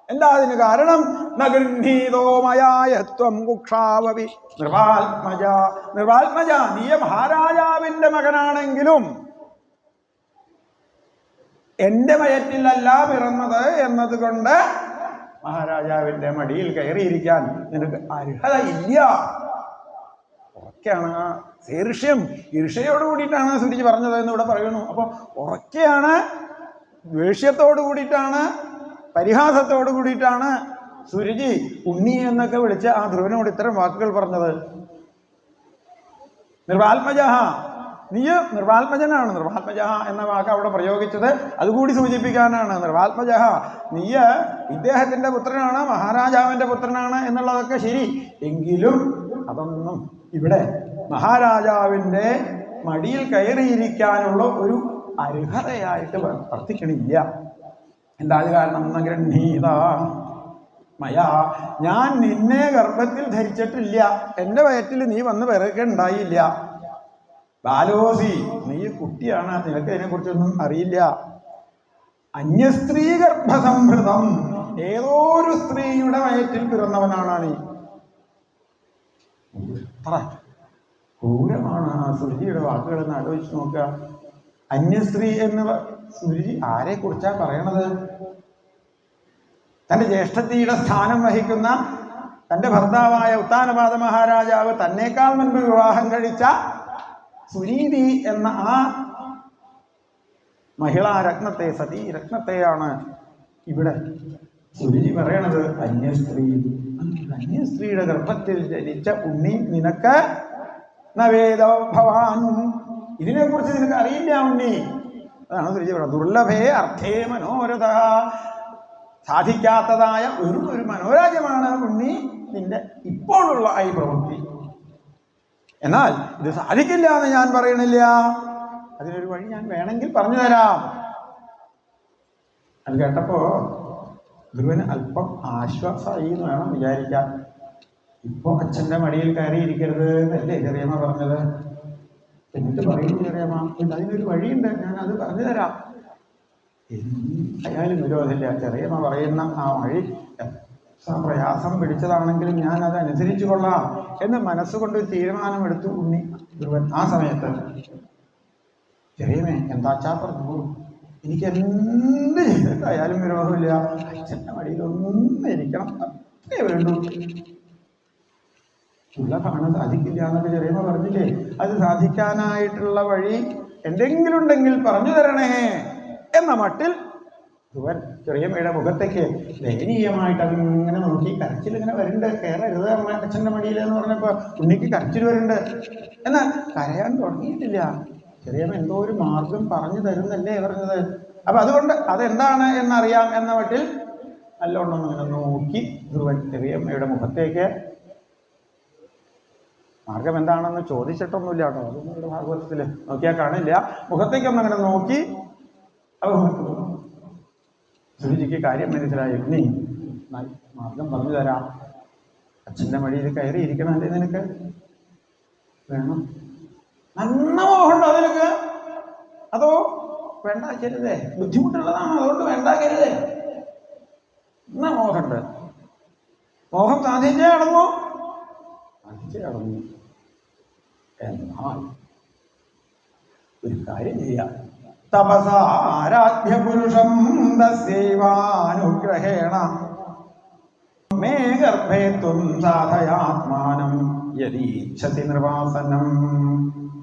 എന്താ അതിന് കാരണം? നഗൃഹീതോമയായത്വം കുക്ഷാവവി നൃപാത്മജ. നൃപാത്മജ, നീ മഹാരാജാവിന്റെ മകനാണെങ്കിലും എന്റെ വയറ്റിലല്ല പിറന്നത് എന്നതുകൊണ്ട് മഹാരാജാവിന്റെ മടിയിൽ കയറിയിരിക്കാൻ നിനക്ക് അർഹതയില്ല. ഉറക്കെയാണ് ശീർഷ്യം, ഈർഷ്യയോട് കൂടിയിട്ടാണ് സുരുചി പറഞ്ഞത് എന്ന് ഇവിടെ പറയുന്നു. അപ്പൊ ഉറക്കെയാണ്, ദേഷ്യത്തോടു കൂടിയിട്ടാണ്, പരിഹാസത്തോടു കൂടിയിട്ടാണ് സുരുചി ഉണ്ണി എന്നൊക്കെ വിളിച്ച് ആ ധ്രുവനോട് ഇത്തരം വാക്കുകൾ പറഞ്ഞത്. നിർവാത്മജ, നീ നിർവാത്മജനാണ്. നിർവാത്മജ എന്ന വാക്ക് അവിടെ പ്രയോഗിച്ചത് അതുകൂടി സൂചിപ്പിക്കാനാണ്. നിർവാത്മജ, നീ ഇദ്ദേഹത്തിന്റെ പുത്രനാണ്, മഹാരാജാവിന്റെ പുത്രനാണ് എന്നുള്ളതൊക്കെ ശരി. എങ്കിലും അതൊന്നും ഇവിടെ മഹാരാജാവിന്റെ മടിയിൽ കയറിയിരിക്കാനുള്ള ഒരു അർഹതയായിട്ട് വർത്തിക്കണില്ല. എന്താ കാരണം? നഗൃഹീത മയാ, ഞാൻ നിന്നെ ഗർഭത്തിൽ ധരിച്ചിട്ടില്ല, എൻ്റെ വയറ്റിൽ നീ വന്ന് പിറകുണ്ടായില്ല. ബാലോസി, നീ കുട്ടിയാണ്, നിനക്ക് ഇതിനെക്കുറിച്ചൊന്നും അറിയില്ല. അന്യസ്ത്രീ ഗർഭസംഭൃതം, ഏതോ ഒരു സ്ത്രീയുടെ വയറ്റിൽ പിറന്നവനാണ് നീ. ക്രൂരമാണ് ആ സുരുചിയുടെ വാക്കുകളെന്ന് ആലോചിച്ച് നോക്കുക. അന്യസ്ത്രീ എന്ന് സുരുചി ആരെ കുറിച്ചാ പറയണത്? തൻ്റെ ജ്യേഷ്ഠത്തിയുടെ സ്ഥാനം വഹിക്കുന്ന തൻ്റെ ഭർത്താവായ ഉത്താനപാദ മഹാരാജാവ് തന്നേക്കാൾ മുൻപ് വിവാഹം കഴിച്ച സുരീതി എന്ന ആ മഹിളാ രത്നത്തെ, സതീ രത്നത്തെയാണ് ഇവിടെ സുരുചി പറയണത് അന്യസ്ത്രീ. അന്യസ്ത്രീയുടെ ഗർഭത്തിൽ ജനിച്ച ഉണ്ണി നിനക്ക് നവേദോ ഭവാൻ, ഇതിനെക്കുറിച്ച് നിനക്ക് അറിയില്ല ഉണ്ണി. അതാണ് സുരുചി പറയുന്നത്. ദുർലഭേ അർത്ഥേ മനോരഥ, സാധിക്കാത്തതായ ഒരു മനോരാജ്യമാണ് ഉണ്ണി നിന്റെ ഇപ്പോഴുള്ള ഈ പ്രവൃത്തി. എന്നാൽ ഇത് സാധിക്കില്ല എന്ന് ഞാൻ പറയണില്ല. അതിനൊരു വഴി ഞാൻ വേണമെങ്കിൽ പറഞ്ഞു തരാം. അത് കേട്ടപ്പോ ധ്രുവന് അല്പം ആശ്വാസമായി എന്ന് വേണം വിചാരിക്കാൻ. ഇപ്പൊ അച്ഛന്റെ മടിയിൽ കയറിയിരിക്കരുത് എന്നല്ലേ ചെറിയമ്മ പറഞ്ഞത്. എന്നിട്ട് പറയുന്നു ചെറിയമ്മ, അതിനൊരു വഴിയുണ്ട്, ഞാൻ അത് പറഞ്ഞു തരാം. എന്തായാലും വിരോധമില്ല. ചെറിയമ്മ പറയുന്ന ആ വഴി പ്രയാസം പിടിച്ചതാണെങ്കിലും ഞാൻ അത് അനുസരിച്ചു കൊള്ളാം എന്ന് മനസ്സുകൊണ്ട് ഒരു തീരുമാനമെടുത്തു ഉണ്ണി ധ്രുവൻ. ആ സമയത്ത് ചെറിയമേ എന്താച്ചാ പറഞ്ഞു, എനിക്ക് എന്ത് ചെയ്തിട്ടായാലും വിരോധമില്ല, അച്ഛൻ്റെ മടിയിലൊന്നും ഇരിക്കണം, അത്രേ വേണ്ടു. ഉള്ള കാണാൻ സാധിക്കില്ല എന്നൊക്കെ ചെറിയമ്മ പറഞ്ഞില്ലേ, അത് സാധിക്കാനായിട്ടുള്ള വഴി എന്തെങ്കിലും ഉണ്ടെങ്കിൽ പറഞ്ഞു തരണേ എന്ന മട്ടിൽ ധ്രുവൻ ചെറിയമ്മയുടെ മുഖത്തേക്ക് ദയനീയമായിട്ട് അതിങ്ങനെ നോക്കി. കരച്ചിലിങ്ങനെ വരുന്നുണ്ട്. കയറരുത് അച്ഛൻ്റെ മടിയിൽ എന്ന് പറഞ്ഞപ്പോൾ ഉണ്ണിക്ക് കരച്ചിൽ വരുന്നുണ്ട്. എന്നാൽ കരയാൻ തുടങ്ങിയിട്ടില്ല. ചെറിയമ്മ എന്തോ ഒരു മാർഗം പറഞ്ഞു തരുന്നല്ലേ പറഞ്ഞത്. അപ്പൊ അതുകൊണ്ട് അതെന്താണ് എന്നറിയാം എന്ന മട്ടിൽ നല്ലോണം ഇങ്ങനെ നോക്കി ധ്രുവൻ ചെറിയമ്മയുടെ മുഖത്തേക്ക്. മാർഗം എന്താണെന്ന് ചോദിച്ചിട്ടൊന്നുമില്ല കേട്ടോ, അതൊന്നും ഇവിടെ ഭാഗവതത്തിൽ നോക്കിയാൽ കാണില്ല. മുഖത്തേക്കൊന്നും അങ്ങനെ നോക്കി സുരുചിക്ക് കാര്യം മനസ്സിലായി. നീ മാർഗം പറഞ്ഞു തരാം, അച്ഛൻ്റെ മടിയിൽ കയറിയിരിക്കണമല്ലേ നിനക്ക്, വേണം, നല്ല മോഹമുണ്ടോ നിനക്ക്, അതോ വേണ്ടാക്കരുതേ, ബുദ്ധിമുട്ടുള്ളതാണ് അതുകൊണ്ട് വേണ്ടാക്കരുതേ, എന്നാ മോഹമുണ്ട്, മോഹം സാധിച്ചേ അടങ്ങൂ, സാധിച്ചേ അടങ്ങൂ. എന്നാൽ ഒരു കാര്യം ചെയ്യാം, തപസാരാധ്യ പുരുഷം ദൈവാനുഗ്രഹേണ മേ ഗർഭേത്വം സാധയാത്മാനം യദീച്ഛസി നിർവാസനം.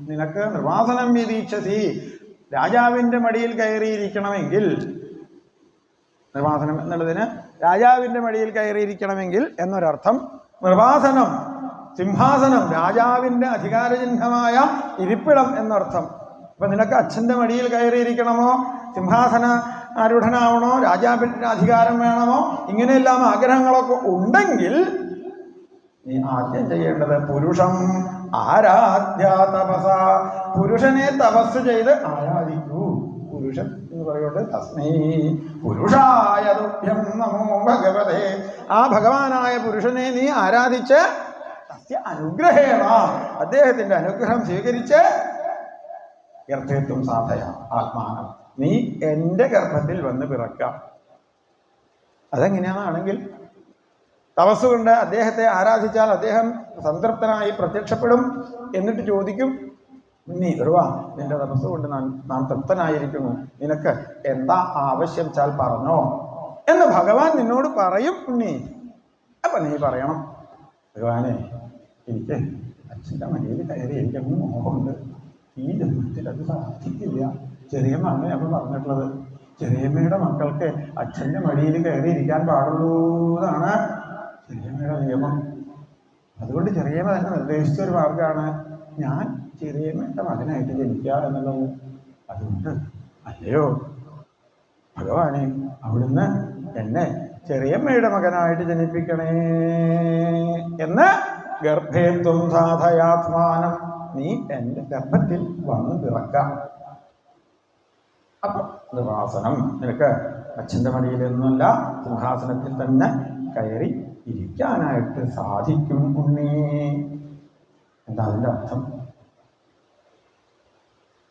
നിനക്ക് നിർവാസനം യദീച്ഛസി, രാജാവിൻ്റെ മടിയിൽ കയറിയിരിക്കണമെങ്കിൽ, നിർവാസനം എന്നുള്ളതിന് രാജാവിൻ്റെ മടിയിൽ കയറിയിരിക്കണമെങ്കിൽ എന്നൊരർത്ഥം. നിർവാസനം സിംഹാസനം, രാജാവിൻ്റെ അധികാരചിഹ്നമായ ഇരിപ്പിടം എന്നർത്ഥം. അപ്പൊ നിനക്ക് അച്ഛൻ്റെ മടിയിൽ കയറിയിരിക്കണമോ, സിംഹാസന ആരൂഢനാവണോ, രാജാവിൻ്റെ അധികാരം വേണമോ, ഇങ്ങനെയെല്ലാം ആഗ്രഹങ്ങളൊക്കെ ഉണ്ടെങ്കിൽ നീ ആദ്യം ചെയ്യേണ്ടത് പുരുഷം ആരാധ്യ തപസ, പുരുഷനെ തപസ് ചെയ്ത് ആരാധിക്കൂ. പുരുഷൻ എന്ന് പറയുന്നത് തസ്മൈ പുരുഷായ തുഭ്യം നമോ ഭഗവതേ, ആ ഭഗവാനായ പുരുഷനെ നീ ആരാധിച്ച് അനുഗ്രഹേണ, അദ്ദേഹത്തിന്റെ അനുഗ്രഹം സ്വീകരിച്ച് ഗർഭേത്വം സാധയ ആത്മാനം, നീ എൻ്റെ ഗർഭത്തിൽ വന്ന് പിറക്കാം. അതെങ്ങനെയാണെങ്കിൽ തപസ്സുകൊണ്ട് അദ്ദേഹത്തെ ആരാധിച്ചാൽ അദ്ദേഹം സംതൃപ്തനായി പ്രത്യക്ഷപ്പെടും. എന്നിട്ട് ചോദിക്കും, നീ ധ്രുവാ, നിന്റെ തപസ് കൊണ്ട് നാം തൃപ്തനായിരിക്കുന്നു, നിനക്ക് എന്താ ആവശ്യം വെച്ചാൽ പറഞ്ഞോ എന്ന് ഭഗവാൻ നിന്നോട് പറയും. ഉണ്ണി അപ്പൊ നീ പറയണം, ഭഗവാനെ എനിക്ക് അച്ഛൻ്റെ മടിയിൽ കയറി എനിക്കങ്ങ് മോഹമുണ്ട്, ഈ ജന്മത്തിൽ അത് സാധിക്കില്ല. ചെറിയമ്മയാണ് നമ്മൾ പറഞ്ഞിട്ടുള്ളത്, ചെറിയമ്മയുടെ മക്കൾക്ക് അച്ഛൻ്റെ മടിയിൽ കയറിയിരിക്കാൻ പാടുള്ളൂ എന്നാണ് ചെറിയമ്മയുടെ നിയമം. അതുകൊണ്ട് ചെറിയമ്മ തന്നെ നിർദ്ദേശിച്ച ഒരു മാർഗമാണ് ഞാൻ ചെറിയമ്മയുടെ മകനായിട്ട് ജനിക്കുക എന്നുള്ളത്. അതുകൊണ്ട് അല്ലയോ ഭഗവാനെ, അവിടുന്ന് എന്നെ ചെറിയമ്മയുടെ മകനായിട്ട് ജനിപ്പിക്കണേ എന്ന് ഗർഭേത്വം സാധയാത്മാനം, നീ എൻ്റെ ഗർഭത്തിൽ വന്ന് പിറക്കാം. അപ്പൊ നിർവാസനം, നിനക്ക് അച്ഛൻ്റെ മടിയിലൊന്നുമല്ല സിംഹാസനത്തിൽ തന്നെ കയറി ഇരിക്കാനായിട്ട് സാധിക്കും ഉണ്ണി. എന്താ അതിൻ്റെ അർത്ഥം?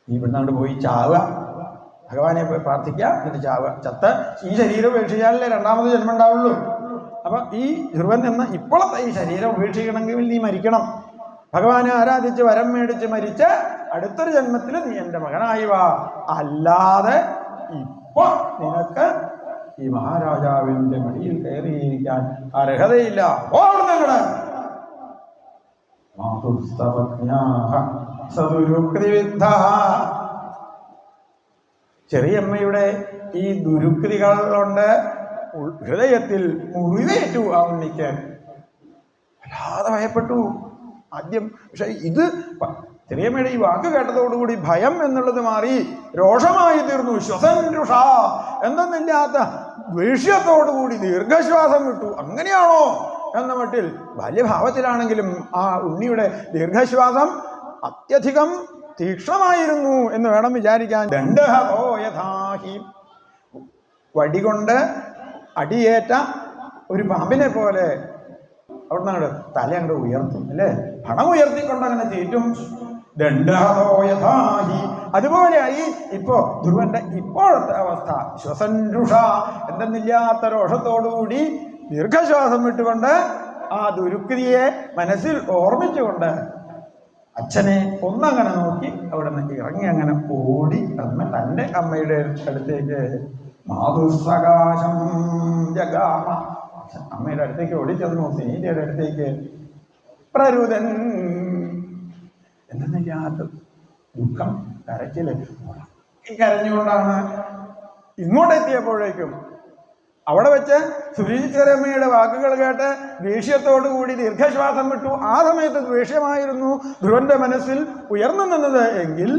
നീ ഇവിടുന്നാണ്ട് പോയി ചാവുക, ഭഗവാനെ പോയി പ്രാർത്ഥിക്കുക, എന്നിട്ട് ചാവുക. ചത്ത് ഈ ശരീരം ഉപേക്ഷിച്ചാലല്ലേ രണ്ടാമത് ജന്മം ഉണ്ടാവുള്ളൂ. അപ്പൊ ഈ ധ്രുവൻ എന്ന ഇപ്പോഴത്തെ ഈ ശരീരം ഉപേക്ഷിക്കണമെങ്കിൽ നീ മരിക്കണം. ഭഗവാനെ ആരാധിച്ച് വരം മേടിച്ച് മരിച്ച് അടുത്തൊരു ജന്മത്തിൽ നീ എൻ്റെ മകനായി വാ. അല്ലാതെ ഇപ്പൊ നിനക്ക് ഈ മഹാരാജാവിൻ്റെ മടിയിൽ കയറിയിരിക്കാൻ അർഹതയില്ല. ഓർമ്മങ്ങള് ചെറിയമ്മയുടെ ഈ ദുരുക്തികൾ കൊണ്ട് ഹൃദയത്തിൽ മുറിവേറ്റു ആ ഉണ്ണിക്ക്. വല്ലാതെ ഭയപ്പെട്ടു ആദ്യം. പക്ഷെ ഇത് ചെറിയമ്മയുടെ ഈ വാക്ക് കേട്ടതോടുകൂടി ഭയം എന്നുള്ളത് മാറി രോഷമായി തീർന്നു. ശ്വസൻ രുഷ എന്തെന്നില്ലാത്ത ദേഷ്യത്തോടുകൂടി ദീർഘശ്വാസം വിട്ടു. അങ്ങനെയാണോ എന്ന മട്ടിൽ ബാല്യഭാവത്തിലാണെങ്കിലും ആ ഉണ്ണിയുടെ ദീർഘശ്വാസം അത്യധികം തീക്ഷ്ണമായിരുന്നു എന്ന് വേണം വിചാരിക്കാൻ. ദണ്ഡഹോ യഥാഹി, വടികൊണ്ട് അടിയേറ്റ ഒരു പാമ്പിനെ പോലെ അവിടെ നിന്ന് തല അങ്ങോട്ട് ഉയർത്തും അല്ലേ, പണം ഉയർത്തിക്കൊണ്ട് അങ്ങനെ തീറ്റും. ദണ്ഡഹോ യഥാഹി അതുപോലെയായി ഇപ്പോ ധ്രുവന്റെ ഇപ്പോഴത്തെ അവസ്ഥ. ശ്വസൻരുഷ എന്തെന്നില്ലാത്ത രോഷത്തോടുകൂടി ദീർഘശ്വാസം വിട്ടുകൊണ്ട് ആ ദുരുക്തിയെ മനസ്സിൽ ഓർമ്മിച്ചുകൊണ്ട് അച്ഛനെ ഒന്നങ്ങനെ നോക്കി അവിടെ നിന്ന് ഇറങ്ങി അങ്ങനെ ഓടി തന്റെ അമ്മയുടെ അടുത്തേക്ക് മാതുസകാശം ജഗാമ. അമ്മയുടെ അടുത്തേക്ക് ഓടിച്ചെന്നു, സുനീതിയുടെ അടുത്തേക്ക്. പ്രരുതൻ എന്തെന്നില്ലാത്ത ദുഃഖം, കരച്ചില്. കരഞ്ഞുകൊണ്ടാണ് ഇങ്ങോട്ടെത്തിയപ്പോഴേക്കും അവിടെ വെച്ച് സുരീശ്വരമ്മയുടെ വാക്കുകൾ കേട്ട് ദേഷ്യത്തോടുകൂടി ദീർഘശ്വാസം വിട്ടു. ആ സമയത്ത് ദ്വേഷ്യമായിരുന്നു ധ്രുവന്റെ മനസ്സിൽ ഉയർന്നു നിന്നത് എങ്കിൽ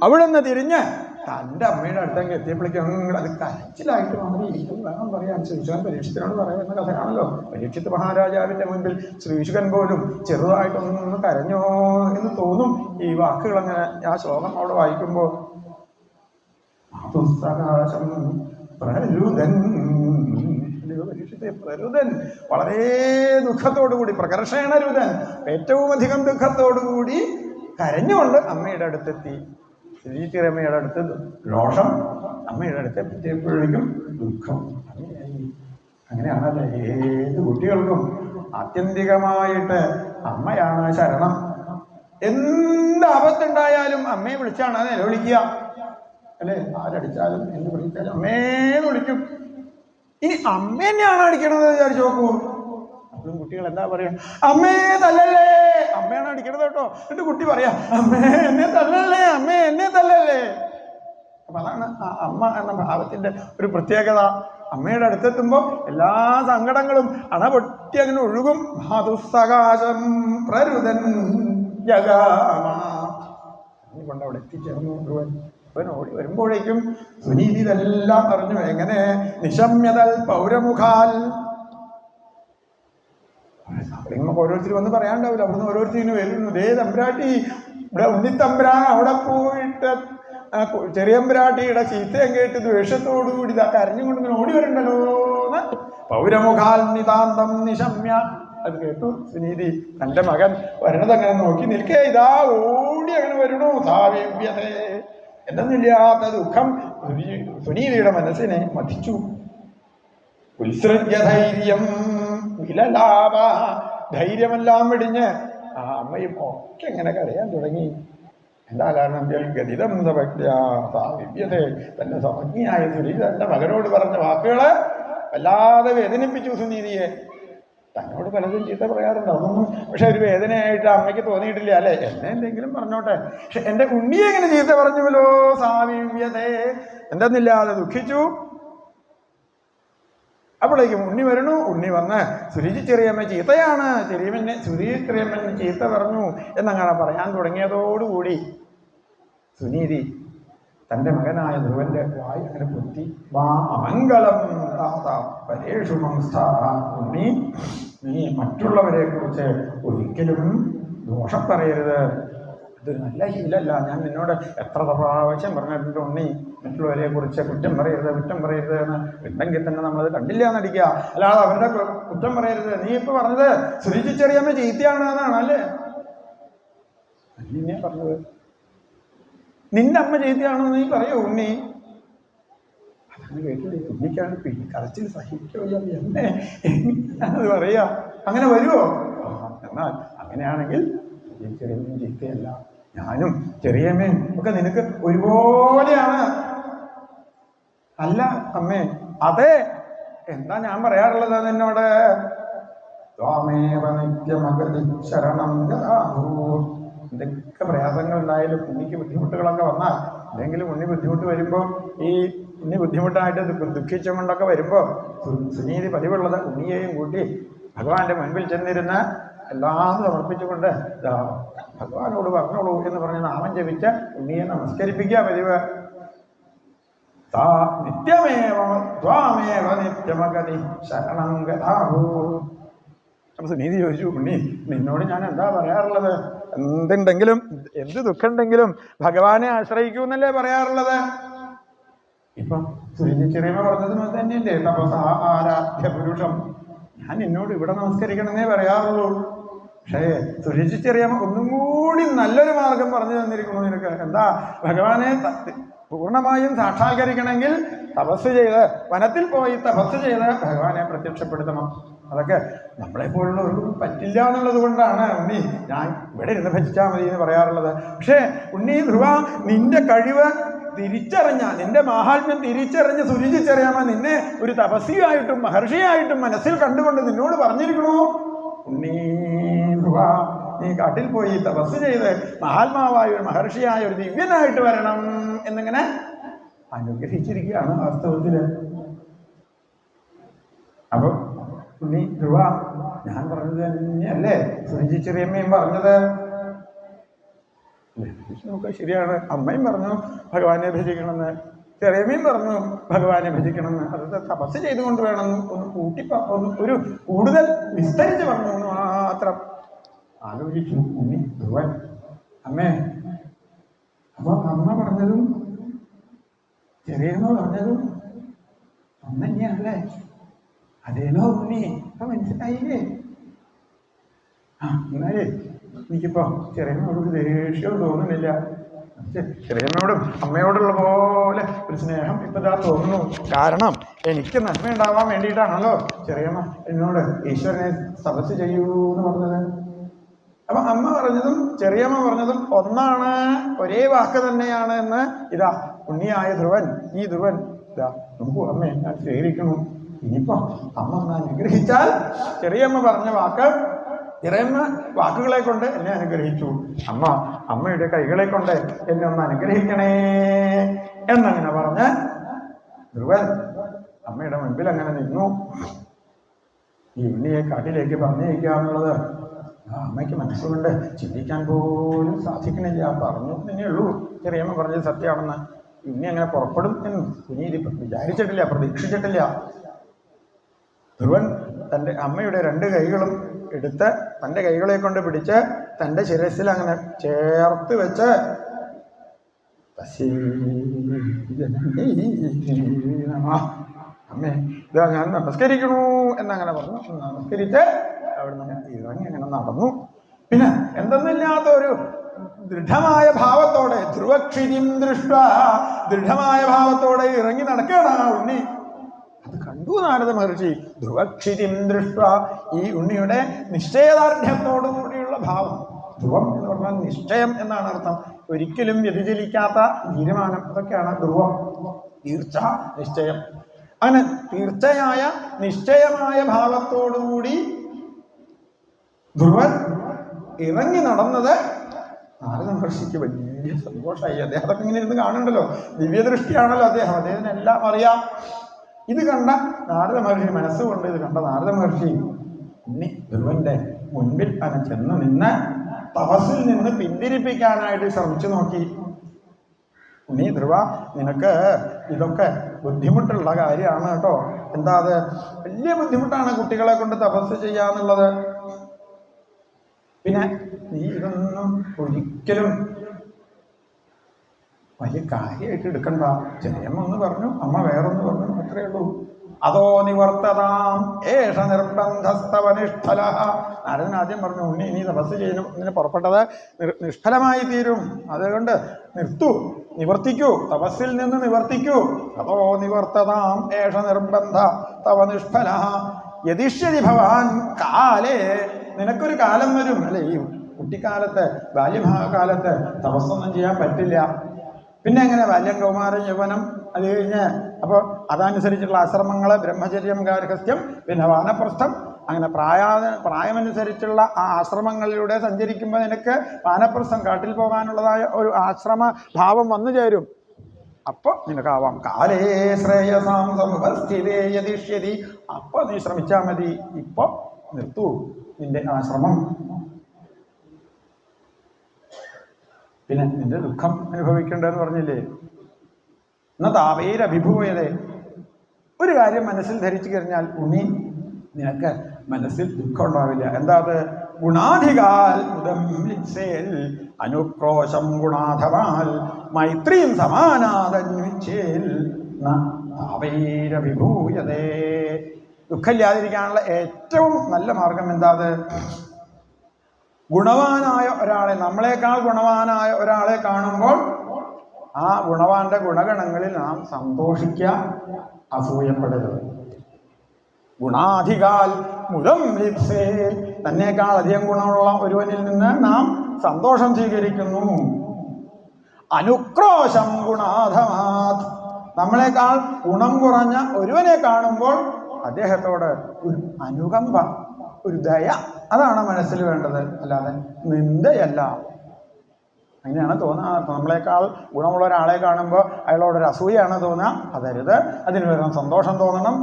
അവിടെ നിന്ന് തിരിഞ്ഞ് തൻ്റെ അമ്മയുടെ അടുത്തേക്ക് എത്തിയപ്പോഴേക്കും അത് കരച്ചിലായിട്ട് മാറിയിരിക്കും. വേണം പറയാൻ ശ്രീശുകൻ പരീക്ഷത്തിനോട് പറയുന്ന കഥയാണല്ലോ. പരീക്ഷിത് മഹാരാജാവിന്റെ മുൻപിൽ ശ്രീശുകൻ പോലും ചെറുതായിട്ടൊന്ന് കരഞ്ഞോ എന്ന് തോന്നും ഈ വാക്കുകൾ അങ്ങനെ ആ ശ്ലോകം അവിടെ വായിക്കുമ്പോൾ. പ്രരുതൻ പ്രരുതൻ വളരെ ദുഃഖത്തോടുകൂടി, പ്രകർഷണരുതൻ ഏറ്റവും അധികം ദുഃഖത്തോടുകൂടി കരഞ്ഞുകൊണ്ട് അമ്മയുടെ അടുത്തെത്തി. ശ്രീചിരമ്മയുടെ അടുത്ത് രോഷം, അമ്മയുടെ അടുത്ത് എത്തിയപ്പോഴേക്കും ദുഃഖം. അങ്ങനെയാണല്ലേ ഏത് കുട്ടികൾക്കും ആത്യന്തികമായിട്ട് അമ്മയാണ് ശരണം. എന്ത് ആപത്തുണ്ടായാലും അമ്മയെ വിളിച്ചാണ് നിലവിളിക്കുക അല്ലേ? ആരടിച്ചാലും എന്ത് വിളിച്ചാലും അമ്മേന്ന് വിളിക്കും. ഇനി അമ്മ തന്നെയാണ് അടിക്കണത് വിചാരിച്ചു നോക്കൂ. അപ്പോഴും കുട്ടികൾ എന്താ പറയാ? അമ്മേ തല്ലല്ലേ, അമ്മയാണ് അടിക്കണത് കേട്ടോ. എന്നിട്ട് കുട്ടി പറയാ അമ്മേ എന്നെ തല്ലല്ലേ, അമ്മേ എന്നെ തല്ലല്ലേ. അപ്പൊ അതാണ് അമ്മ എന്ന ഭാവത്തിന്റെ ഒരു പ്രത്യേകത. അമ്മയുടെ അടുത്തെത്തുമ്പോൾ എല്ലാ സങ്കടങ്ങളും അണപൊട്ടി അങ്ങനെ ഒഴുകും. മാതുസകാശം പ്രരുതൻ ജഗാമ കൊണ്ട് അവിടെ എത്തിച്ചേർന്നു. അവൻ ഓടി വരുമ്പോഴേക്കും സുനീതി ഇതെല്ലാം പറഞ്ഞു. എങ്ങനെ നിശമ്യതൽ പൗരമുഖാൽ. നിങ്ങൾക്ക് ഓരോരുത്തരും ഒന്നും പറയാണ്ടാവില്ല. അവിടുന്ന് ഓരോരുത്തരും വരുന്നു. ദേ തമ്പുരാട്ടി, ഇവിടെ ഉണ്ണിത്തമ്പുരാൻ അവിടെ പോയിട്ട് ചെറിയമ്പുരാട്ടിയുടെ ചീത്തയും കേട്ട് ദ്വേഷത്തോടുകൂടി ഇതാ കരഞ്ഞുകൊണ്ട് ഓടി വരണ്ടല്ലോ എന്ന്. പൗരമുഖാൽ നിതാന്തം നിശമ്യ. അത് കേട്ടു സുനീതി. തന്റെ മകൻ വരണത് അങ്ങനെ നോക്കി നിൽക്കേ. ഇതാ ഓടി അങ്ങനെ വരണു. സാവേവ്യതേ എന്തെന്നില്ലാത്ത ദുഃഖം സുനീതിയുടെ മനസ്സിനെ മതിച്ചു. ഉത്സൃജ്യ ധൈര്യം വിലലാപ. ധൈര്യമെല്ലാം വെടിഞ്ഞ് ആ അമ്മയും ഒക്കെ ഇങ്ങനെ കരയാൻ തുടങ്ങി. എന്താ കാരണം? ഗതിതം സാവിവ്യതേ. തന്റെ സമജ്ഞയായ സുനീതി തന്റെ മകനോട് പറഞ്ഞ വാക്കുകള് വല്ലാതെ വേദനിപ്പിച്ചു സുനീതിയെ. തന്നോട് പലതും ചീത്ത പറയാറുണ്ട്, അതൊന്നും പക്ഷെ ഒരു വേദനയായിട്ട് അമ്മയ്ക്ക് തോന്നിയിട്ടില്ല അല്ലെ? എന്നെ എന്തെങ്കിലും പറഞ്ഞോട്ടെ, പക്ഷെ എന്റെ ഉണ്ണിയെ എങ്ങനെ ചീത്ത പറഞ്ഞുവല്ലോ. സാമീവ്യതേ എന്തെന്നില്ലാതെ ദുഃഖിച്ചു. അപ്പോഴേക്കും ഉണ്ണി വരണു. ഉണ്ണി വന്ന് സുരുചി ചെറിയമ്മ ചീത്തയാണ്, സുരുചി ചെറിയമ്മ ചീത്ത പറഞ്ഞു എന്നങ്ങനെ പറയാൻ തുടങ്ങിയതോടുകൂടി സുനീതി തൻ്റെ മകനായ ധ്രുവന്റെ വായി അങ്ങനെ പൊത്തി. വാ അമംഗളം പരേഷു ഉണ്ണി, നീ മറ്റുള്ളവരെ കുറിച്ച് ഒരിക്കലും ദോഷം പറയരുത്. ഇതൊരു നല്ല ശീലമല്ല. ഞാൻ നിന്നോട് എത്ര പ്രാവശ്യം പറഞ്ഞിട്ടുണ്ട് ഉണ്ണി, മറ്റുള്ളവരെ കുറിച്ച് കുറ്റം പറയരുത് എന്ന്. ഉണ്ടെങ്കിൽ തന്നെ നമ്മളത് കണ്ടില്ല എന്നടിക്കുക, അല്ലാതെ അവരുടെ കുറ്റം പറയരുത്. നീ ഇപ്പൊ പറഞ്ഞത് സുരുചി ചെറിയമ്മ ചീത്തയാണ് എന്നാണ് അല്ലേ? നീ പറഞ്ഞത് നിന്റെ അമ്മ ചീത്തയാണെന്ന് നീ പറയൂ ഉണ്ണി. അതങ്ങനെ കേട്ടില്ലേ? ഉണ്ണിക്കാണ് കരച്ചിൽ സഹിക്കോ എന്നെ അത് പറയാ. അങ്ങനെ വരുമോ? എന്നാൽ അങ്ങനെയാണെങ്കിൽ ചെറിയമ്മയും ചീത്തയല്ല, ഞാനും ചെറിയമ്മയും ഒക്കെ നിനക്ക് ഒരുപോലെയാണ്. അല്ല അമ്മേ, അതെ. എന്താ ഞാൻ പറയാറുള്ളത് നിന്നോട്? ത്വാമേവ നിത്യമഗതി ശരണം ഗതാഹു. എന്തൊക്കെ പ്രയാസങ്ങൾ ഉണ്ടായാലും ഉണ്ണിക്ക് ബുദ്ധിമുട്ടുകളൊക്കെ വന്നാൽ, എന്തെങ്കിലും ഉണ്ണി ബുദ്ധിമുട്ട് വരുമ്പോൾ, ഈ ഉണ്ണി ബുദ്ധിമുട്ടായിട്ട് ദുഃഖിച്ചും കൊണ്ടൊക്കെ വരുമ്പോൾ സുനീതി പതിവുള്ളത് ഉണ്ണിയെയും കൂട്ടി ഭഗവാന്റെ മുൻപിൽ ചെന്നിരുന്ന് എല്ലാം സമർപ്പിച്ചുകൊണ്ട് ഭഗവാനോട് പറഞ്ഞോളൂ എന്ന് പറഞ്ഞ് നാമം ജപിച്ച് ഉണ്ണിയെ നമസ്കരിപ്പിക്കുക പതിവ്. നിത്യമേവ ത്വാമേവ നിത്യമഗതി ശരണം ഗതാഹു. അപ്പൊ സുനീതി ചോദിച്ചു, ഉണ്ണി നിന്നോട് ഞാൻ എന്താ പറയാറുള്ളത്? എന്തുണ്ടെങ്കിലും എന്ത് ദുഃഖം ഉണ്ടെങ്കിലും ഭഗവാനെ ആശ്രയിക്കൂ എന്നല്ലേ പറയാറുള്ളത്? ഇപ്പം സുനീതി ചെറിയമ്മ പറഞ്ഞത് തന്നെയല്ലേ തപസ ആരാധ്യ പുരുഷം. ഞാൻ നിന്നോട് ഇവിടെ നമസ്കരിക്കണമെന്നേ പറയാറുള്ളൂ. പക്ഷേ സുരക്ഷിച്ചറിയാമ ഒന്നും കൂടി നല്ലൊരു മാർഗം പറഞ്ഞു തന്നിരിക്കുന്നു നിനക്ക്. എന്താ? ഭഗവാനെ പൂർണ്ണമായും സാക്ഷാത്കരിക്കണമെങ്കിൽ തപസ് ചെയ്ത് വനത്തിൽ പോയി തപസ് ചെയ്ത് ഭഗവാനെ പ്രത്യക്ഷപ്പെടുത്തണം. അതൊക്കെ നമ്മളെപ്പോലുള്ളവർക്കും പറ്റില്ല എന്നുള്ളത് കൊണ്ടാണ് ഉണ്ണി ഞാൻ ഇവിടെ ഇരുന്ന് ഭജിച്ചാൽ മതി എന്ന് പറയാറുള്ളത്. പക്ഷേ ഉണ്ണി ധ്രുവ, നിന്റെ കഴിവ് തിരിച്ചറിഞ്ഞ, നിന്റെ മാഹാത്മ്യം തിരിച്ചറിഞ്ഞ് സുരുചിച്ചറിയാമ നിന്നെ ഒരു തപസ്വിയായിട്ടും മഹർഷിയായിട്ടും മനസ്സിൽ കണ്ടുകൊണ്ട് നിന്നോട് പറഞ്ഞിരിക്കണു, ഉണ്ണി ധ്രുവ, നീ കാട്ടിൽ പോയി തപസ് ചെയ്ത് മഹാത്മാവായ ഒരു മഹർഷിയായ ഒരു ദിവ്യനായിട്ട് വരണം എന്നിങ്ങനെ അനുഗ്രഹിച്ചിരിക്കുകയാണ് വാസ്തവത്തില്. അപ്പൊ ഉണ്ണി ധ്രുവ, ഞാൻ പറഞ്ഞത് തന്നെയല്ലേ സുരുചിച്ചെറിയമ്മയും പറഞ്ഞത്? നോക്കുക, ശരിയാണ്. അമ്മയും പറഞ്ഞു ഭഗവാനെ ഭജിക്കണമെന്ന്, ചെറിയമ്മയും പറഞ്ഞു ഭഗവാനെ ഭജിക്കണമെന്ന്. അത് തപസ് ചെയ്തുകൊണ്ട് വേണമെന്ന് ഒന്ന് ഒരു കൂടുതൽ വിസ്തരിച്ച് പറഞ്ഞു എന്ന് മാത്രം ആലോചിച്ചു ഉണ്ണി ധ്രുവൻ. അമ്മേ, അപ്പൊ അമ്മ പറഞ്ഞതും ചെറിയമ്മ പറഞ്ഞതും ഒന്ന് തന്നെയാണല്ലേ? അതേനോ ഉണ്ണി, ഇപ്പൊ മനസ്സിലായില്ലേ? എന്നാലേ എനിക്കിപ്പോ ചെറിയമ്മയോട് ഒരു ദേഷ്യവും തോന്നുന്നില്ല. ചെറിയമ്മയോടും അമ്മയോടുള്ള പോലെ ഒരു സ്നേഹം ഇപ്പതാ തോന്നുന്നു. കാരണം എനിക്ക് നന്മ ഉണ്ടാവാൻ വേണ്ടിയിട്ടാണല്ലോ ചെറിയമ്മ എന്നോട് ഈശ്വരനെ തപസ് ചെയ്യൂ എന്ന് പറഞ്ഞത്. അപ്പൊ അമ്മ പറഞ്ഞതും ചെറിയമ്മ പറഞ്ഞതും ഒന്നാണ്, ഒരേ വാക്ക് തന്നെയാണ് എന്ന് ഇതാ ഉണ്ണിയായ ധ്രുവൻ, ഈ ധ്രുവൻ ഇതാ നോക്കൂ, അമ്മ ഞാൻ സ്വീകരിക്കണു. ഇനിയിപ്പോ അമ്മ ഒന്ന് അനുഗ്രഹിച്ചാൽ, ചെറിയമ്മ പറഞ്ഞ വാക്ക് ചെറിയമ്മ വാക്കുകളെ കൊണ്ട് എന്നെ അനുഗ്രഹിച്ചു, അമ്മയുടെ കൈകളെ കൊണ്ട് എന്നെ ഒന്ന് അനുഗ്രഹിക്കണേ എന്നങ്ങനെ പറഞ്ഞ് ധ്രുവൻ അമ്മയുടെ മുൻപിൽ അങ്ങനെ നിന്നു. ഈ ഉണ്ണിയെ കാട്ടിലേക്ക് പറഞ്ഞയക്കാന്നുള്ളത് അമ്മയ്ക്ക് മനസ്സുകൊണ്ട് ചിന്തിക്കാൻ പോലും സാധിക്കണില്ല. പറഞ്ഞു തന്നെയുള്ളൂ ചെറിയമ്മ പറഞ്ഞത് സത്യമാണെന്ന്. ഉണ്ണി അങ്ങനെ പുറപ്പെടും എന്ന് കുഞ്ഞി വിചാരിച്ചിട്ടില്ല, പ്രതീക്ഷിച്ചിട്ടില്ല. ധ്രുവൻ തൻ്റെ അമ്മയുടെ രണ്ട് കൈകളും എടുത്ത് തൻ്റെ കൈകളെ കൊണ്ട് പിടിച്ച് തൻ്റെ ശിരസിൽ അങ്ങനെ ചേർത്ത് വെച്ച് അമ്മേ ഇതാ ഞാൻ നമസ്കരിക്കണു എന്നങ്ങനെ പറഞ്ഞു. നമസ്കരിച്ച് അവിടെ നിന്ന് ഇറങ്ങി അങ്ങനെ നടന്നു. പിന്നെ എന്തെന്നില്ലാത്ത ഒരു ദൃഢമായ ഭാവത്തോടെ, ധ്രുവക്ഷിതിം ദൃഷ്ട, ദൃഢമായ ഭാവത്തോടെ ഇറങ്ങി നടക്കുകയാണ് ആ ഉണ്ണി. അത് കണ്ടു നാരദ മഹർഷി. ധ്രുവക്ഷിതിം ദൃഷ്ട, ഈ ഉണ്ണിയുടെ നിശ്ചയദാർഢ്യത്തോടു കൂടിയുള്ള ഭാവം. ധ്രുവം എന്ന് പറഞ്ഞാൽ നിശ്ചയം എന്നാണ് അർത്ഥം. ഒരിക്കലും വ്യതിചലിക്കാത്ത തീരുമാനം, അതൊക്കെയാണ് ധ്രുവം. തീർച്ച, നിശ്ചയം. അങ്ങനെ തീർച്ചയായ നിശ്ചയമായ ഭാവത്തോടുകൂടി ധ്രുവൻ ഇറങ്ങി നടന്നത് നാരദ മഹർഷിക്ക് വലിയ സന്തോഷമായി. അദ്ദേഹം അതൊക്കെ ഇങ്ങനെ ഇരുന്ന് കാണുന്നുണ്ടല്ലോ, ദിവ്യദൃഷ്ടിയാണല്ലോ അദ്ദേഹത്തിന് എല്ലാം അറിയാം. ഇത് കണ്ട നാരദ മഹർഷി, മനസ്സുകൊണ്ട് ഇത് കണ്ട നാരദ മഹർഷി ഉണ്ണി ധ്രുവന്റെ മുൻപിൽ തന്നെ ചെന്ന് നിന്ന് തപസ്സിൽ നിന്ന് പിന്തിരിപ്പിക്കാനായിട്ട് ശ്രമിച്ചു നോക്കി. ഉണ്ണി ധ്രുവ, നിനക്ക് ഇതൊക്കെ ബുദ്ധിമുട്ടുള്ള കാര്യമാണ് കേട്ടോ. എന്താ അത്? വലിയ ബുദ്ധിമുട്ടാണ് കുട്ടികളെ കൊണ്ട് തപസ് ചെയ്യാന്നുള്ളത്. പിന്നെ നീ ഇതൊന്നും ഒരിക്കലും വലിയ കാര്യമായിട്ട് എടുക്കണ്ട. ചെറിയമ്മ ഒന്ന് പറഞ്ഞു, അമ്മ വേറൊന്ന് പറഞ്ഞു, അത്രയേ ഉള്ളൂ. അതോ നിവർത്തതാം ഏഷ നിർബന്ധസ്തവനിഷ്ഠല. നാരദൻ ആദ്യം പറഞ്ഞു, ഉണ്ണി നീ തപസ് ചെയ്യുന്നു, ഇങ്ങനെ പുറപ്പെട്ടത് നിഷ്ഫലമായി തീരും, അതുകൊണ്ട് നിർത്തൂ, നിവർത്തിക്കൂ, തപസ്സിൽ നിന്ന് നിവർത്തിക്കൂ. അതോ നിവർത്തതാം ഏഷ നിർബന്ധ തവ നിഷ്ഫല യതിഷ്യതി ഭവാൻ കാലേ. നിനക്കൊരു കാലം വരും അല്ലെ, ഈ കുട്ടിക്കാലത്ത് ബാല്യകാലത്ത് തപസ്സൊന്നും ചെയ്യാൻ പറ്റില്ല. പിന്നെ എങ്ങനെ ബാല്യം, കൗമാരം, യൗവനം, അത് കഴിഞ്ഞ് അപ്പോൾ അതനുസരിച്ചുള്ള ആശ്രമങ്ങൾ, ബ്രഹ്മചര്യം, ഗാർഹസ്ഥ്യം, പിന്നെ വാനപ്രസ്ഥം, അങ്ങനെ പ്രായമനുസരിച്ചുള്ള ആ ആശ്രമങ്ങളിലൂടെ സഞ്ചരിക്കുമ്പോൾ നിനക്ക് വാനപ്രസ്ഥം, കാട്ടിൽ പോകാനുള്ളതായ ഒരു ആശ്രമ ഭാവം വന്നു ചേരും. അപ്പോൾ നിനക്കാവാം. കാലേ ശ്രേയസാം സമുപസ്ഥിതേ യതിഷ്യതി. അപ്പോൾ നീ ശ്രമിച്ചാൽ മതി. ഇപ്പോൾ നിർത്തൂ നിന്റെ ആശ്രമം. പിന്നെ നിന്റെ ദുഃഖം അനുഭവിക്കേണ്ടതെന്ന് പറഞ്ഞില്ലേ? എന്നാ താപേരഭിഭൂയതേ. ഒരു കാര്യം മനസ്സിൽ ധരിച്ചു കഴിഞ്ഞാൽ ഉണ്ണി നിനക്ക് മനസ്സിൽ ദുഃഖം ഉണ്ടാവില്ല. എന്താ അത്? ഗുണാധികാൽ മുദം ലിപ്സേൽ അനുക്രോശം ഗുണാധവാൽ മൈത്രീം സമാനാദന്വിച്ഛേൽ താപേരഭിഭൂയതേ. ദുഃഖമില്ലാതിരിക്കാനുള്ള ഏറ്റവും നല്ല മാർഗം എന്താ? ഗുണവാനായ ഒരാളെ, നമ്മളെക്കാൾ ഗുണവാനായ ഒരാളെ കാണുമ്പോൾ ആ ഗുണവാന്റെ ഗുണഗണങ്ങളിൽ നാം സന്തോഷിക്കുക, അസൂയപ്പെടരുത്. ഗുണാധികാൽ മുതം ലിപ്സേ, തന്നേക്കാൾ അധികം ഗുണമുള്ള ഒരുവനിൽ നിന്ന് നാം സന്തോഷം സ്വീകരിക്കുന്നു. അനുക്രോശം ഗുണാധമാത്, നമ്മളെക്കാൾ ഗുണം കുറഞ്ഞ ഒരുവനെ കാണുമ്പോൾ അദ്ദേഹത്തോട് ഒരു അനുകമ്പ, ഒരു ദയ, അതാണ് മനസ്സിൽ വേണ്ടത്, അല്ലാതെ നിന്ദയല്ല. അങ്ങനെയാണ് തോന്നുക. നമ്മളെക്കാൾ ഗുണമുള്ള ഒരാളെ കാണുമ്പോൾ അയാളോടൊരു അസൂയാണ് തോന്നുക, അതരുത്. അതിന് പകരം സന്തോഷം തോന്നണം.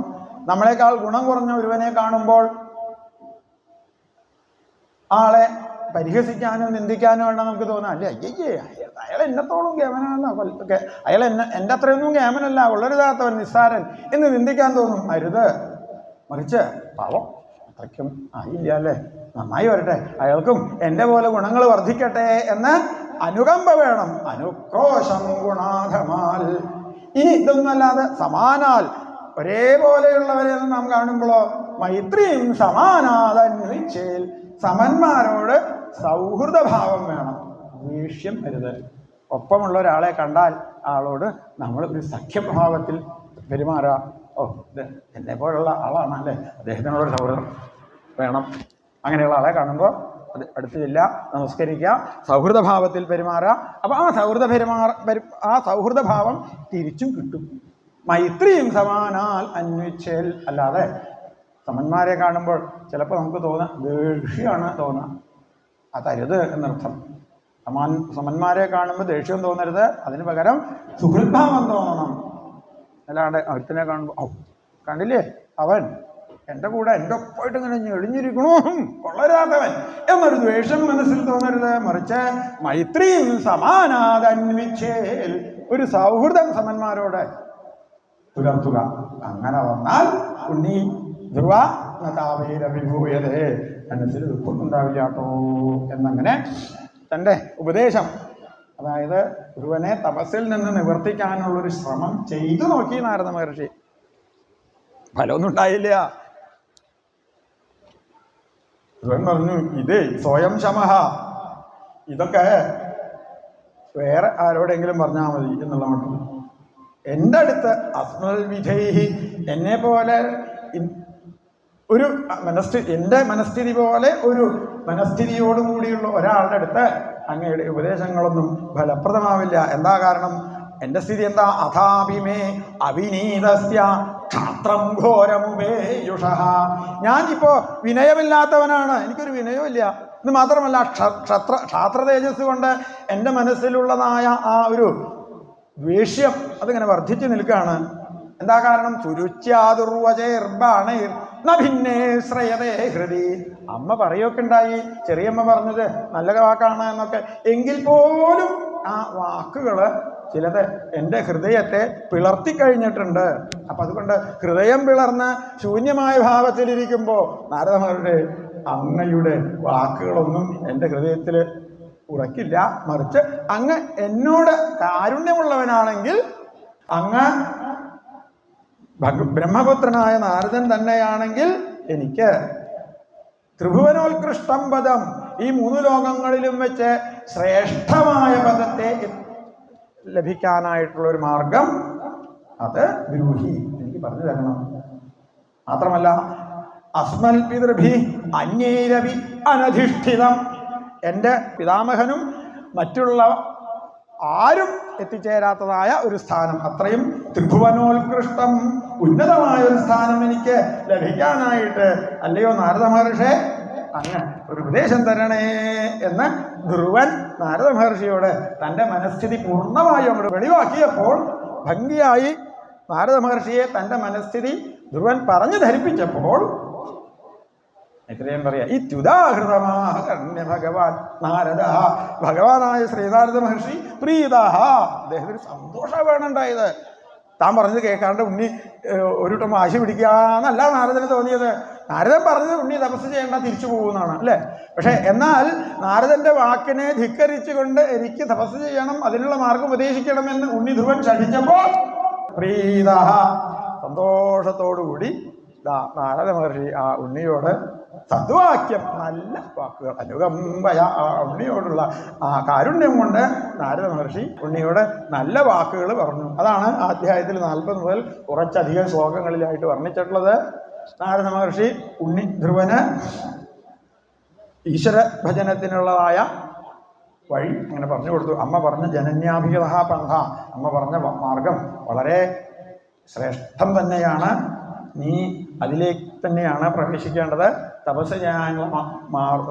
നമ്മളെക്കാൾ ഗുണം കുറഞ്ഞ ഒരുവനെ കാണുമ്പോൾ ആളെ പരിഹസിക്കാനോ നിന്ദിക്കാനോ വേണ്ട നമുക്ക് തോന്നാം. അല്ലേ, അയ്യേ അയാൾ എന്നത്തോളം കേമനാണെന്നോ, അയാൾ എൻ്റെ അത്രയൊന്നും കേമനല്ല, ഉള്ളൊരുതാത്തവൻ, നിസ്സാരൻ എന്ന് നിന്ദിക്കാൻ തോന്നും. അരുത്. മറിച്ച് പാവം അത്രയ്ക്കും ആയില്ല അല്ലേ, നന്നായി വരട്ടെ, അയാൾക്കും എൻ്റെ പോലെ ഗുണങ്ങൾ വർദ്ധിക്കട്ടെ എന്ന് അനുകമ്പ വേണം. അനുക്രോശം ഗുണാധമാൽ. ഇനി ഇതൊന്നല്ലാതെ സമാനാൽ, ഒരേപോലെയുള്ളവരെ നാം കാണുമ്പോഴോ മൈത്രിയും സമാനാതന്വിച്ചേൽ, സമന്മാരോട് സൗഹൃദഭാവം വേണം, ദേഷ്യം വരുത്. ഒപ്പമുള്ള ഒരാളെ കണ്ടാൽ ആളോട് നമ്മൾ ഒരു സഖ്യഭാവത്തിൽ പെരുമാറുക. ഓ, ഇത് എന്നെ പോലുള്ള ആളാണ് അല്ലേ, അദ്ദേഹത്തിനോടൊരു സൗഹൃദം വേണം. അങ്ങനെയുള്ള ആളെ കാണുമ്പോൾ അത് അടുത്ത് ചെല്ലുക, നമസ്കരിക്കുക, സൗഹൃദഭാവത്തിൽ പെരുമാറുക. അപ്പം ആ സൗഹൃദഭാവം തിരിച്ചും കിട്ടും. മൈത്രിയും സമാനാൽ അന്വിച്ചേൽ. അല്ലാതെ സമന്മാരെ കാണുമ്പോൾ ചിലപ്പോൾ നമുക്ക് തോന്നാം ദേഷ്യമാണ് തോന്നുക, അതരുത് എന്നർത്ഥം. സമന്മാരെ കാണുമ്പോൾ ദേഷ്യം തോന്നരുത്, അതിന് പകരം സുഹൃദ്ഭാവം തോന്നണം. അല്ലാണ്ട് ഒരുത്തിനെ കാണുമ്പോൾ ഓ കണ്ടില്ലേ അവൻ എൻ്റെ കൂടെ എൻ്റെ ഒപ്പമായിട്ട് ഇങ്ങനെ ഞെളിഞ്ഞിരിക്കണു, കൊള്ളരാത്തവൻ എന്നൊരു ദ്വേഷം മനസ്സിൽ തോന്നരുത്. മറിച്ച് മൈത്രിയും സമാനാതന്വിച്ചേൽ, ഒരു സൗഹൃദം സമന്മാരോട് പുലർത്തുക. അങ്ങനെ വന്നാൽ ഉണ്ണി ധ്രുവ നതാവൈരവിഭൂയതേ, മനസ്സിൽ ദുഃഖമൊന്നുണ്ടാവില്ല കേട്ടോ എന്നങ്ങനെ തൻ്റെ ഉപദേശം, അതായത് ധ്രുവനെ തപസ്സിൽ നിന്ന് നിവർത്തിക്കാനുള്ളൊരു ശ്രമം ചെയ്തു നോക്കി നാരദ മഹർഷി. ഫലമൊന്നും ഉണ്ടായില്ല. ധ്രുവൻ പറഞ്ഞു, ഇതേ സ്വയം ശമഹ, ഇതൊക്കെ വേറെ ആരോടെങ്കിലും പറഞ്ഞാൽ മതി എന്നുള്ള മട്ടിൽ. എൻ്റെ അടുത്ത് അസ്മൽ വിധേഹി, എന്നെ പോലെ ഒരു എൻ്റെ മനസ്ഥിതി പോലെ ഒരു മനസ്ഥിതിയോടുകൂടിയുള്ള ഒരാളുടെ അടുത്ത് അങ്ങയുടെ ഉപദേശങ്ങളൊന്നും ഫലപ്രദമാവില്ല. എന്താ കാരണം? എൻ്റെ സ്ഥിതി എന്താ? അഥാഭിമേ അവിനീതസ്യ ക്ഷാത്രം ഘോരമുപേയുഷ, ഞാനിപ്പോ വിനയമില്ലാത്തവനാണ്, എനിക്കൊരു വിനയമില്ല. ഇത് മാത്രമല്ല ക്ഷാത്ര തേജസ് കൊണ്ട് എൻ്റെ മനസ്സിലുള്ളതായ ആ ഒരു ദ്വേഷ്യം അതിങ്ങനെ വർദ്ധിച്ചു നിൽക്കുകയാണ്. എന്താ കാരണം? ചുരുച്യാതുർവചേർബാണേർ ഭിന്നേ ശ്രയതേ ഹൃദി. അമ്മ പറയൊക്കെ ഉണ്ടായി, ചെറിയമ്മ പറഞ്ഞത് നല്ല വാക്കാണ് എന്നൊക്കെ, എങ്കിൽ പോലും ആ വാക്കുകൾ ചിലത് എൻ്റെ ഹൃദയത്തെ പിളർത്തിക്കഴിഞ്ഞിട്ടുണ്ട്. അപ്പം അതുകൊണ്ട് ഹൃദയം പിളർന്ന് ശൂന്യമായ ഭാവത്തിലിരിക്കുമ്പോൾ നാരദമഹർഷി അങ്ങയുടെ വാക്കുകളൊന്നും എൻ്റെ ഹൃദയത്തിൽ ഉറക്കില്ല. മറിച്ച് അങ്ങ് എന്നോട് കാരുണ്യമുള്ളവനാണെങ്കിൽ അങ്ങ് ബ്രഹ്മപുത്രനായ നാരദൻ തന്നെയാണെങ്കിൽ എനിക്ക് ത്രിഭുവനോത്കൃഷ്ടം പദം, ഈ 3 ലോകങ്ങളിലും വെച്ച് ശ്രേഷ്ഠമായ പദത്തെ ലഭിക്കാനായിട്ടുള്ളൊരു മാർഗം അത് ബ്രൂഹി, എനിക്ക് പറഞ്ഞു തരണം. മാത്രമല്ല അസ്മൽ പിതൃഭി അന്യേരവി അനധിഷ്ഠിതം, എൻ്റെ പിതാമഹനും മറ്റുള്ള ആരും എത്തിച്ചേരാത്തതായ ഒരു സ്ഥാനം, അത്രയും ത്രിഭുവനോത്കൃഷ്ടം ഉന്നതമായ ഒരു സ്ഥാനം എനിക്ക് ലഭിക്കാനായിട്ട് അല്ലയോ നാരദ മഹർഷേ അങ്ങ് ഒരു ഉപദേശം തരണേ എന്ന് ധ്രുവൻ നാരദ മഹർഷിയോട് തൻ്റെ മനസ്ഥിതി പൂർണ്ണമായും അങ്ങോട്ട് വെളിവാക്കിയപ്പോൾ, ഭംഗിയായി നാരദ മഹർഷിയെ തൻ്റെ മനസ്ഥിതി ധ്രുവൻ പറഞ്ഞു ധരിപ്പിച്ചപ്പോൾ ഇത്രയും പറയാം. ഇത്യുദാഹൃതമാഹകർണ്യ ഭഗവാൻ നാരദ, ഭഗവാനായ ശ്രീനാരദ മഹർഷി പ്രീതഃ, അദ്ദേഹത്തിന് സന്തോഷം വേണുണ്ടായത്. താൻ പറഞ്ഞത് കേൾക്കാണ്ട് ഉണ്ണി ഒരു വട്ടം വാശി പിടിക്കാന്നല്ല നാരദന് തോന്നിയത്. നാരദൻ പറഞ്ഞത് ഉണ്ണി തപസ് ചെയ്യേണ്ട, തിരിച്ചു പോകുന്നതാണ് അല്ലേ. പക്ഷെ എന്നാൽ നാരദന്റെ വാക്കിനെ ധിക്കരിച്ചുകൊണ്ട് എനിക്ക് തപസ് ചെയ്യണം, അതിനുള്ള മാർഗം ഉപദേശിക്കണമെന്ന് ഉണ്ണി ധ്രുവൻ ശഠിച്ചപ്പോൾ പ്രീതഃ, സന്തോഷത്തോടുകൂടി നാരദ മഹർഷി ആ ഉണ്ണിയോട് സദ്വാക്യം, നല്ല വാക്കുകൾ. അനുകമ്പയ, ഉണ്ണിയോടുള്ള ആ കാരുണ്യം കൊണ്ട് നാരദ മഹർഷി ഉണ്ണിയോട് നല്ല വാക്കുകൾ പറഞ്ഞു. അതാണ് ആ അധ്യായത്തിൽ 40 മുതൽ കുറച്ചധികം ശ്ലോകങ്ങളിലായിട്ട് വർണ്ണിച്ചിട്ടുള്ളത്. നാരദ മഹർഷി ഉണ്ണി ധ്രുവന് ഈശ്വര ഭജനത്തിനുള്ളതായ വഴി അങ്ങനെ പറഞ്ഞു കൊടുത്തു. അമ്മ പറഞ്ഞ ജനന്യാഭിഗത പന്ഥ, അമ്മ പറഞ്ഞ മാർഗം വളരെ ശ്രേഷ്ഠം തന്നെയാണ്. നീ അതിലേക്ക് തന്നെയാണ് പ്രവേശിക്കേണ്ടത്. തപസ് ചെയ്യാനുള്ള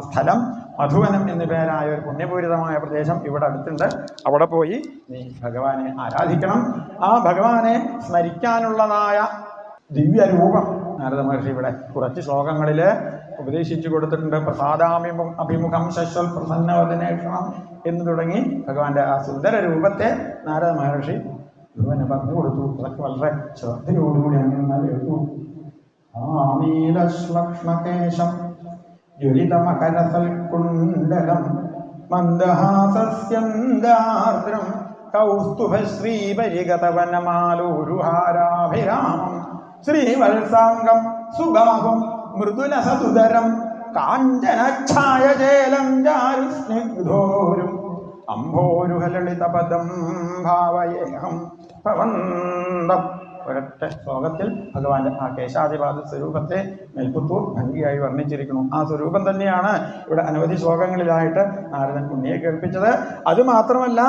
സ്ഥലം മധുവനം എന്നു പേരായ ഒരു പുണ്യപൂരിതമായ പ്രദേശം ഇവിടെ അടുത്തുണ്ട്. അവിടെ പോയി നീ ഭഗവാനെ ആരാധിക്കണം. ആ ഭഗവാനെ സ്മരിക്കാനുള്ളതായ ദിവ്യരൂപം നാരദ മഹർഷി ഇവിടെ കുറച്ച് ശ്ലോകങ്ങളിൽ ഉപദേശിച്ചു കൊടുത്തിട്ടുണ്ട്. പ്രസാദാഭിമുഖം അഭിമുഖം ശശ്വൽ പ്രസന്നവദനേഷണം എന്ന് തുടങ്ങി ഭഗവാന്റെ ആ സുന്ദര രൂപത്തെ നാരദ മഹർഷി ധ്രുവനെ പറഞ്ഞു കൊടുത്തു. അതൊക്കെ വളരെ ശ്രദ്ധയോടുകൂടി അങ്ങനെ എടുത്തു. ആമീലശ്ലക്ഷ്മകേശം ജ്വലിതമകരസൽകുണ്ഡലം മന്ദഹാസസ്യന്ദാർദ്രം കൗസ്തുഭശ്രീപരിഗതവനമാലൂരുഹാരാഭിരാമം ശ്രീവത്സാംഗം സുഗാഹം മൃദുലസതുദരം കാഞ്ചനഛായചേലം ചാരുസ്നിഗ്ധോരും അംഭോരുഹലളിതപദം ഭാവയേഹം ഭവന്തം. ഒരൊറ്റ ശ്ലോകത്തിൽ ഭഗവാന്റെ ആ കേശാധിപാത സ്വരൂപത്തെ മേൽപ്പുത്തൂർ ഭംഗിയായി വർണ്ണിച്ചിരിക്കുന്നു. ആ സ്വരൂപം തന്നെയാണ് ഇവിടെ അനവധി ശ്ലോകങ്ങളിലായിട്ട് നാരദൻ ഉണ്ണിയെ കേൾപ്പിച്ചത്. അതുമാത്രമല്ല,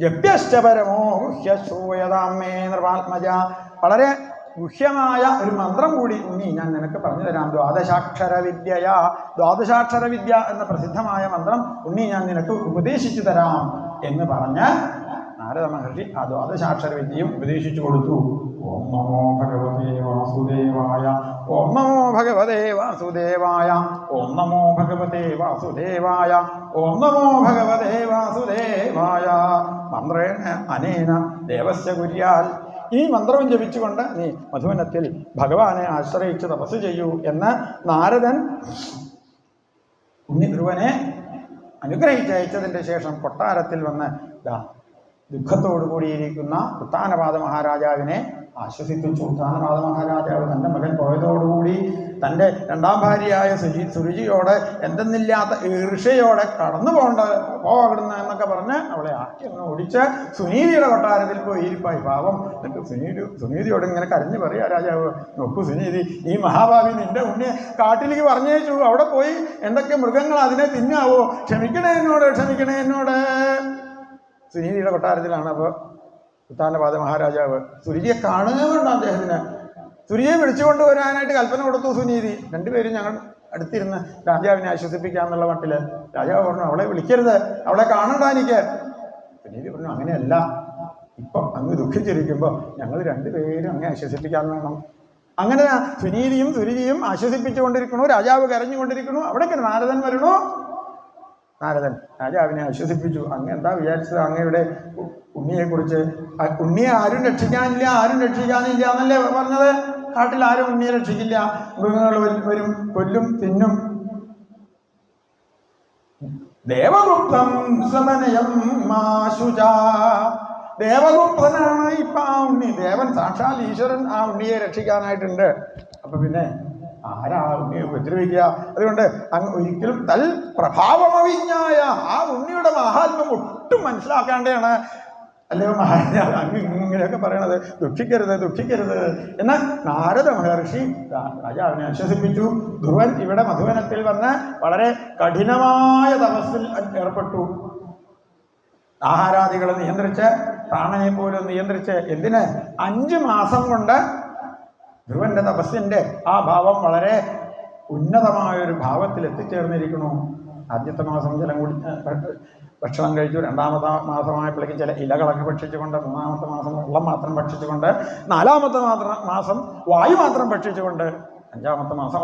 ജപ്യശ്ചപരമോ ഗുഹ്യശ്രൂയതാമേ നൃപാത്മജ, വളരെ ഗുഹ്യമായ ഒരു മന്ത്രം കൂടി ഉണ്ണി ഞാൻ നിനക്ക് പറഞ്ഞു തരാം. ദ്വാദശാക്ഷര വിദ്യയാ, ദ്വാദശാക്ഷര വിദ്യ എന്ന പ്രസിദ്ധമായ മന്ത്രം ഉണ്ണി ഞാൻ നിനക്ക് ഉപദേശിച്ചു തരാം എന്ന് പറഞ്ഞ് നാരദ മഹർഷി ആ ദ്വാദശാക്ഷര വിദ്യയും ഉപദേശിച്ചു കൊടുത്തു. ഓം നമോ ഭഗവതേ വാസുദേവായ, ഓം നമോ ഭഗവതേ വാസുദേവായ, ഓം നമോ ഭഗവതേ വാസുദേവായ, ഓം നമോ ഭഗവതേ വാസുദേവായ. മന്ത്രേണ അനേന ദേവസ്യ കുര്യാൽ, ഈ മന്ത്രവും ജപിച്ചുകൊണ്ട് നീ മധുവനത്തിൽ ഭഗവാനെ ആശ്രയിച്ച് തപസ് ചെയ്യൂ എന്ന് നാരദൻ ഉണ്ണി ധ്രുവനെ അനുഗ്രഹിച്ചയച്ചതിൻ്റെ ശേഷം കൊട്ടാരത്തിൽ വന്ന് ദുഃഖത്തോടു കൂടിയിരിക്കുന്ന ഉത്താനപാദ മഹാരാജാവിനെ ആശ്വസിപ്പിച്ചു. ഉത്താനപാദ മഹാരാജാവ് തൻ്റെ മകൻ പോയതോടുകൂടി തൻ്റെ രണ്ടാം ഭാര്യയായ സുരുചിയോട് എന്തെന്നില്ലാത്ത ഈർഷയോടെ കടന്നു പോകണം എന്നൊക്കെ പറഞ്ഞ് അവളെ ആക്കി ഒന്ന് ഓടിച്ച് സുനീതിയുടെ കൊട്ടാരത്തിൽ പോയി ഇരിപ്പായി. പാവം എന്നിട്ട് സുനീതിയോട് ഇങ്ങനെ കരഞ്ഞു പറയാ രാജാവ്, നോക്കൂ സുനീതി, ഈ മഹാഭാവി നിന്റെ ഉണ്ണിയെ കാട്ടിലേക്ക് പറഞ്ഞേച്ചു, അവിടെ പോയി എന്തൊക്കെ മൃഗങ്ങൾ അതിനെ തിന്നാവോ, ക്ഷമിക്കണേ എന്നോട്, ക്ഷമിക്കണേ എന്നോട്. സുനീതിയുടെ കൊട്ടാരത്തിലാണ് അപ്പോൾ ഉത്താനപാദ മഹാരാജാവ്. സുരുചിയെ കാണുകയുണ്ട് അദ്ദേഹത്തിന്. സുരുചിയെ വിളിച്ചുകൊണ്ട് വരാനായിട്ട് കൽപ്പന കൊടുത്തു സുനീതി. രണ്ടുപേരും ഞങ്ങൾ അടുത്തിരുന്ന് രാജാവിനെ ആശ്വസിപ്പിക്കാന്നുള്ള മട്ടില്. രാജാവ് പറഞ്ഞു, അവളെ വിളിക്കരുത്, അവളെ കാണണ്ട എനിക്ക്. സുനീതി പറഞ്ഞു, അങ്ങനെയല്ല, ഇപ്പം അങ്ങ് ദുഃഖിച്ചിരിക്കുമ്പോൾ ഞങ്ങൾ രണ്ടുപേരും അങ്ങ് ആശ്വസിപ്പിക്കാൻ വേണം. അങ്ങനെ സുനീതിയും സുരുചിയും ആശ്വസിപ്പിച്ചുകൊണ്ടിരിക്കണു. രാജാവ് കരഞ്ഞുകൊണ്ടിരിക്കണു. അവിടേക്ക് നാരദൻ വരണു. നാരദൻ രാജാവിനെ ആശ്വസിപ്പിച്ചു. അങ്ങ് എന്താ വിചാരിച്ചത് അങ്ങയുടെ ഉണ്ണിയെക്കുറിച്ച്? ഉണ്ണിയെ ആരും രക്ഷിക്കാനില്ല, ആരും രക്ഷിക്കാനില്ല എന്നല്ലേ പറഞ്ഞത്? കാട്ടിൽ ആരും ഉണ്ണിയെ രക്ഷിക്കില്ല, മൃഗങ്ങൾ വരും, കൊല്ലും, തിന്നും. ദേവഗുപ്തം സമനയം മാശുച, ദേവഗുപ്തനാണ് ഇപ്പൊ ആ ഉണ്ണി. ദേവൻ സാക്ഷാൽ ഈശ്വരൻ ആ ഉണ്ണിയെ രക്ഷിക്കാനായിട്ടുണ്ട്. അപ്പൊ പിന്നെ ആരാ ഉണ്ണിയെ ഉപദ്രവിക്കുക? അതുകൊണ്ട് അങ്ങ് ഒരിക്കലും തൽ പ്രഭാവമവിജ്ഞായ, ആ ഉണ്ണിയുടെ മഹാത്മ്യം ഒട്ടും മനസ്സിലാക്കാണ്ടാണ് അല്ലയോ മഹാരാജാവ് അങ്ങ് ഇങ്ങനെയൊക്കെ പറയണത്. ദുഃഖിക്കരുത്, ദുഃഖിക്കരുത് എന്ന് നാരദ മഹർഷി രാജാവിനെ ആശ്വസിപ്പിച്ചു. ധ്രുവൻ ഇവിടെ മധുവനത്തിൽ വന്ന് വളരെ കഠിനമായ തപസ്സിൽ ഏർപ്പെട്ടു. ആഹാരാദികളെ നിയന്ത്രിച്ച്, പ്രാണനെ പോലും നിയന്ത്രിച്ച്. എന്തിന്? 5 മാസം കൊണ്ട് ധ്രുവന്റെ തപസ്സിന്റെ ആ ഭാവം വളരെ ഉന്നതമായൊരു ഭാവത്തിൽ എത്തിച്ചേർന്നിരിക്കുന്നു. ആദ്യത്തെ മാസം ജലം കുടി ഭക്ഷണം കഴിച്ചു. 2ാമത്തെ മാസമായപ്പോഴേക്കും ചില ഇലകളൊക്കെ ഭക്ഷിച്ചുകൊണ്ട്, 3ാമത്തെ മാസം വെള്ളം മാത്രം ഭക്ഷിച്ചുകൊണ്ട്, 4ാമത്തെ മാസം വായു മാത്രം ഭക്ഷിച്ചുകൊണ്ട്, 5ാമത്തെ മാസം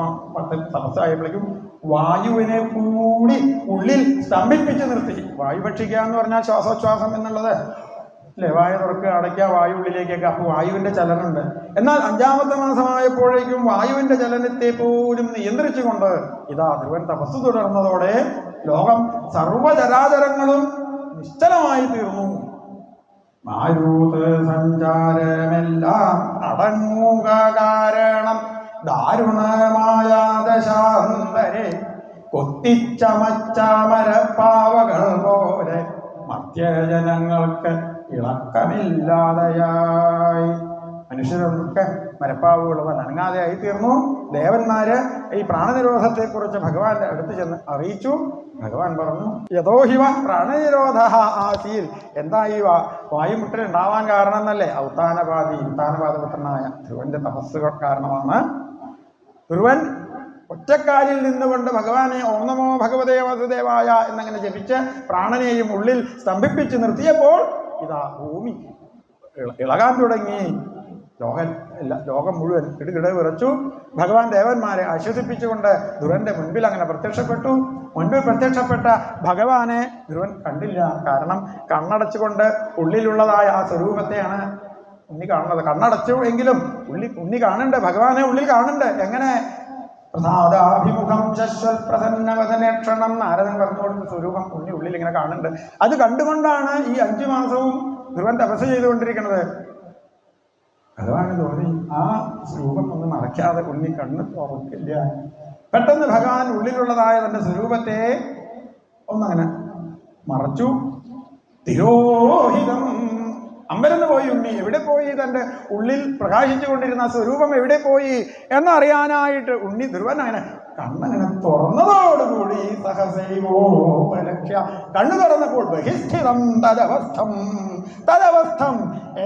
തപസ്സായപ്പോഴേക്കും വായുവിനെ കൂടി ഉള്ളിൽ സ്തംഭിപ്പിച്ച് നിർത്തി. വായു ഭക്ഷിക്കുക എന്ന് പറഞ്ഞാൽ ശ്വാസോച്ഛ്വാസം എന്നുള്ളത് അല്ലേ? വായു തുറക്കുക, അടയ്ക്കുക, വായു ഉള്ളിലേക്കൊക്കെ. അപ്പോൾ വായുവിൻ്റെ ചലനമുണ്ട്. എന്നാൽ 5ാമത്തെ മാസമായപ്പോഴേക്കും വായുവിൻ്റെ ചലനത്തെ പോലും നിയന്ത്രിച്ചുകൊണ്ട് ഇതാ ധ്രുവൻ തപസ് തുടർന്നതോടെ ലോകം സർവചരാചരങ്ങളും നിശ്ചലമായി തീർന്നു. മാരുത സഞ്ചാരമെല്ലാം അടങ്ങുക കാരണം ദാരുണമായ ദശാന്തരെ കൊത്തിച്ചമച്ചാമരപ്പാവകൾ പോലെ മധ്യജനങ്ങൾക്ക് ഇളക്കമില്ലാതെയായി. മനുഷ്യരൊക്കെ മരപ്പാവുകൾ അനങ്ങാതെയായി തീർന്നു. ദേവന്മാര് ഈ പ്രാണനിരോധത്തെക്കുറിച്ച് ഭഗവാന്റെ അടുത്ത് ചെന്ന് അറിയിച്ചു. ഭഗവാൻ പറഞ്ഞു, യഥോഹിവ പ്രാണനിരോധ ആസീൽ. എന്താ ഈ വായുമുട്ടൽ ഉണ്ടാവാൻ കാരണം എന്നല്ലേ? ഉത്താനപാദപുത്രനായ ധ്രുവന്റെ തപസ്സുകൾ കാരണമാണ്. ധ്രുവൻ ഒറ്റക്കാലിൽ നിന്നുകൊണ്ട് ഭഗവാനെ ഓം നമോ ഭഗവതേ വാസുദേവായ എന്നങ്ങനെ ജപിച്ച് പ്രാണനെയും ഉള്ളിൽ സ്തംഭിപ്പിച്ച് നിർത്തിയപ്പോൾ ഇതാ ഭൂമി ഇളകാൻ തുടങ്ങി. ലോകം മുഴുവൻ ഇടുകിട വിറച്ചു. ഭഗവാൻ ദേവന്മാരെ ആശ്വസിപ്പിച്ചുകൊണ്ട് ധ്രുവന്റെ മുൻപിൽ അങ്ങനെ പ്രത്യക്ഷപ്പെട്ടു. മുൻപിൽ പ്രത്യക്ഷപ്പെട്ട ഭഗവാനെ ധ്രുവൻ കണ്ടില്ല. കാരണം കണ്ണടച്ചുകൊണ്ട് ഉള്ളിലുള്ളതായ ആ സ്വരൂപത്തെയാണ് ഉണ്ണി കാണുന്നത്. കണ്ണടച്ചു എങ്കിലും ഉണ്ണി കാണുന്നുണ്ട്, ഭഗവാനെ ഉള്ളിൽ കാണുന്നുണ്ട്. എങ്ങനെ? പ്രസാദാഭിമുഖം ശശ്വൽ പ്രസന്നവദനക്ഷണം. നാരദൻ പറഞ്ഞു കൊടുത്ത സ്വരൂപം ഉണ്ണി ഉള്ളിൽ ഇങ്ങനെ കാണുന്നുണ്ട്. അത് കണ്ടുകൊണ്ടാണ് ഈ 5 മാസവും ധ്രുവൻ തപസ് ചെയ്തുകൊണ്ടിരിക്കുന്നത്. ഭഗവാന് തോന്നി ആ സ്വരൂപം ഒന്ന് മറയ്ക്കാതെ ഉണ്ണി കണ്ണ് തുറക്കില്ല. പെട്ടെന്ന് ഭഗവാൻ ഉള്ളിലുള്ളതായ തന്റെ സ്വരൂപത്തെ ഒന്നങ്ങനെ മറച്ചു. തിരോഹിതം അമ്പരന്ന് പോയി ഉണ്ണി. എവിടെ പോയി? തൻ്റെ ഉള്ളിൽ പ്രകാശിച്ചു കൊണ്ടിരുന്ന സ്വരൂപം എവിടെ പോയി എന്നറിയാനായിട്ട് ഉണ്ണി ധ്രുവൻ അങ്ങനെ കണ്ണങ്ങനെ തുറന്നതോടുകൂടി സഹസൈവോപലക്ഷ്യ കണ്ണു തുറന്നപ്പോൾ ബഹിസ്ഥിതം തദവസ്ഥം.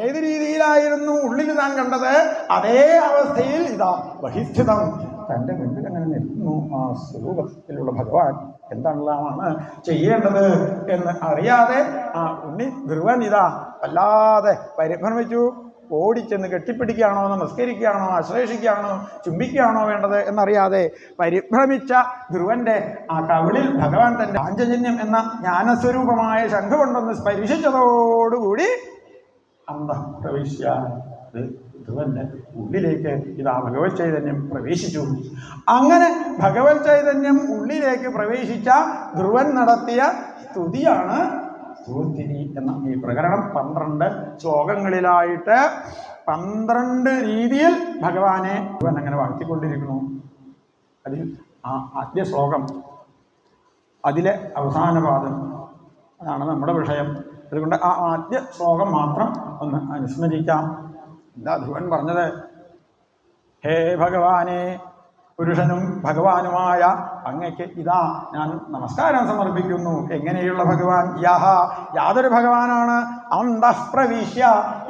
ഏത് രീതിയിലായിരുന്നു ഉള്ളിൽ താൻ കണ്ടത്, അതേ അവസ്ഥയിൽ ഇതാ ബഹിസ്ഥിതം തൻ്റെ മുൻപിൽ അങ്ങനെ നിൽക്കുന്നു. ആ സ്വരൂപത്തിലുള്ള ഭഗവാൻ എന്താണെല്ലാമാണ് ചെയ്യേണ്ടത് എന്ന് അറിയാതെ ആ ഉണ്ണി ധ്രുവൻ ഇതാ വല്ലാതെ പരിഭ്രമിച്ചു. ഓടിച്ചെന്ന് കെട്ടിപ്പിടിക്കുകയാണോ, നമസ്കരിക്കുകയാണോ, ആശ്ലേഷിക്കുകയാണോ, ചുംബിക്കുകയാണോ വേണ്ടത് എന്നറിയാതെ പരിഭ്രമിച്ച ധ്രുവന്റെ ആ കവിളിൽ ഭഗവാൻ തന്റെ പാഞ്ചജന്യം എന്ന ജ്ഞാനസ്വരൂപമായ ശംഖ് കൊണ്ടൊന്ന് സ്പരിശിച്ചതോടുകൂടി അന്തഃപ്രവിശ്യ ധ്രുവന്റെ ഉള്ളിലേക്ക് ഇതാ ഭഗവത് ചൈതന്യം പ്രവേശിച്ചു. അങ്ങനെ ഭഗവത് ചൈതന്യം ഉള്ളിലേക്ക് പ്രവേശിച്ച ധ്രുവൻ നടത്തിയ സ്തുതിയാണ് സ്തുതിനി എന്ന ഈ പ്രകരണം. 12 ശ്ലോകങ്ങളിലായിട്ട് 12 രീതിയിൽ ഭഗവാനെ ധ്രുവൻ അങ്ങനെ വാഴ്ത്തിക്കൊണ്ടിരിക്കുന്നു. അതിൽ ആ ആദ്യ ശ്ലോകം, അതിലെ അവസാന പാദം, അതാണ് നമ്മുടെ വിഷയം. അതുകൊണ്ട് ആ ആദ്യ ശ്ലോകം മാത്രം ഒന്ന് അനുസ്മരിക്കാം. എന്താ ധ്രുവൻ പറഞ്ഞത്? ഹേ ഭഗവാനെ, പുരുഷനും ഭഗവാനുമായ അങ്ങയ്ക്ക് ഇതാ ഞാൻ നമസ്കാരം സമർപ്പിക്കുന്നു. എങ്ങനെയുള്ള ഭഗവാൻ? യഹ, യാതൊരു ഭഗവാനാണ്? അന്തഃപ്രവിശ്യ,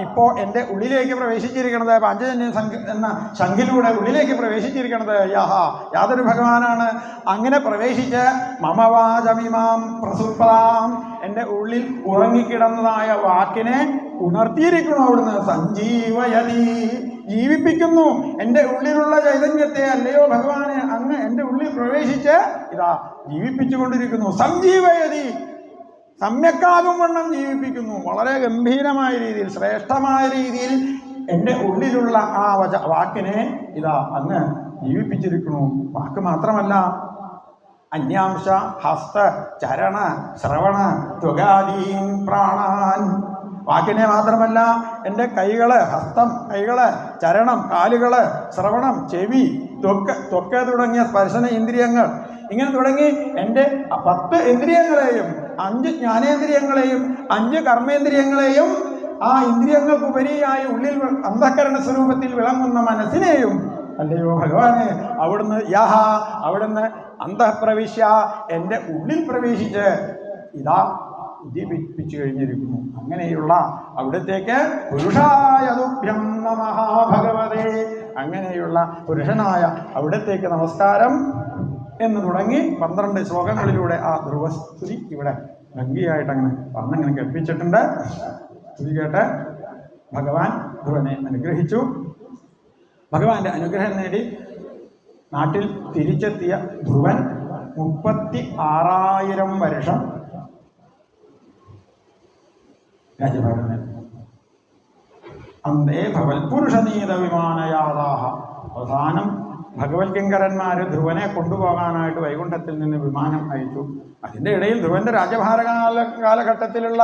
ഇപ്പോൾ എൻ്റെ ഉള്ളിലേക്ക് പ്രവേശിച്ചിരിക്കുന്നത്, പാഞ്ചജന്യ എന്ന ശംഖിലൂടെ ഉള്ളിലേക്ക് പ്രവേശിച്ചിരിക്കുന്നത്. യഹ, യാതൊരു ഭഗവാനാണ്? അങ്ങനെ പ്രവേശിച്ച് മമവാചമിമാം പ്രസുപ്താം, എൻ്റെ ഉള്ളിൽ ഉറങ്ങിക്കിടന്നതായ വാക്കിനെ ഉണർത്തിയിരിക്കുന്നു അവിടുന്ന്. സഞ്ജീവയതി, ജീവിപ്പിക്കുന്നു. എൻ്റെ ഉള്ളിലുള്ള ചൈതന്യത്തെ അല്ലയോ ഭഗവാനെ അങ്ങ് എൻ്റെ ഉള്ളിൽ പ്രവേശിച്ച് ഇതാ ജീവിപ്പിച്ചുകൊണ്ടിരിക്കുന്നു. സംജീവയതി, സമ്യക്കാകും വണ്ണം ജീവിപ്പിക്കുന്നു. വളരെ ഗംഭീരമായ രീതിയിൽ, ശ്രേഷ്ഠമായ രീതിയിൽ എൻ്റെ ഉള്ളിലുള്ള ആ വാക്കിനെ ഇതാ അങ്ങ് ജീവിപ്പിച്ചിരിക്കുന്നു. വാക്ക് മാത്രമല്ല, അന്യാംശ ഹസ്ത ചരണ ശ്രവണ ത്വഗാദീൻ പ്രാണാൻ. വാക്കിനെ മാത്രമല്ല, എൻ്റെ കൈകള്, ഹസ്തം കൈകള്, ചരണം കാലുകള്, ശ്രവണം ചെവി, ത്വക്ക് തുടങ്ങിയ സ്പർശന ഇന്ദ്രിയങ്ങൾ, ഇങ്ങനെ തുടങ്ങി എൻ്റെ 10 ഇന്ദ്രിയങ്ങളെയും 5 ജ്ഞാനേന്ദ്രിയങ്ങളെയും 5 കർമ്മേന്ദ്രിയങ്ങളെയും ആ ഇന്ദ്രിയങ്ങൾക്കുപരിയായി ഉള്ളിൽ അന്ധകരണ സ്വരൂപത്തിൽ വിളങ്ങുന്ന മനസ്സിനെയും അല്ലയോ ഭഗവാനെ അവിടുന്ന് യഹ, അവിടുന്ന് അന്തഃപ്രവിശ്യ, എൻ്റെ ഉള്ളിൽ പ്രവേശിച്ച് ഇതാ ഉദ്ദീപിപ്പിച്ചു കഴിഞ്ഞിരിക്കുന്നു. അങ്ങനെയുള്ള അവിടത്തേക്ക് പുരുഷായ തുഭ്യം നമഃ ഭഗവതേ, അങ്ങനെയുള്ള പുരുഷനായ അവിടത്തേക്ക് നമസ്കാരം എന്ന് തുടങ്ങി 12 ശ്ലോകങ്ങളിലൂടെ ആ ധ്രുവസ്തുതി ഇവിടെ ഭംഗിയായിട്ട് അങ്ങനെ പറഞ്ഞങ്ങനെ കേൾപ്പിച്ചിട്ടുണ്ട്. സ്തുതി കേട്ട് ഭഗവാൻ ധ്രുവനെ അനുഗ്രഹിച്ചു. ഭഗവാന്റെ അനുഗ്രഹം നേടി നാട്ടിൽ തിരിച്ചെത്തിയ ധ്രുവൻ 36,000 വർഷം രാജഭരണൻ. അന്തേ ഭവൽ പുരുഷനീത വിമാനയാതാഹ, അവസാനം ഭഗവത് കിങ്കരന്മാര് ധ്രുവനെ കൊണ്ടുപോകാനായിട്ട് വൈകുണ്ഠത്തിൽ നിന്ന് വിമാനം അയച്ചു. അതിൻ്റെ ഇടയിൽ ധ്രുവന്റെ രാജഭാര കാലഘട്ടത്തിലുള്ള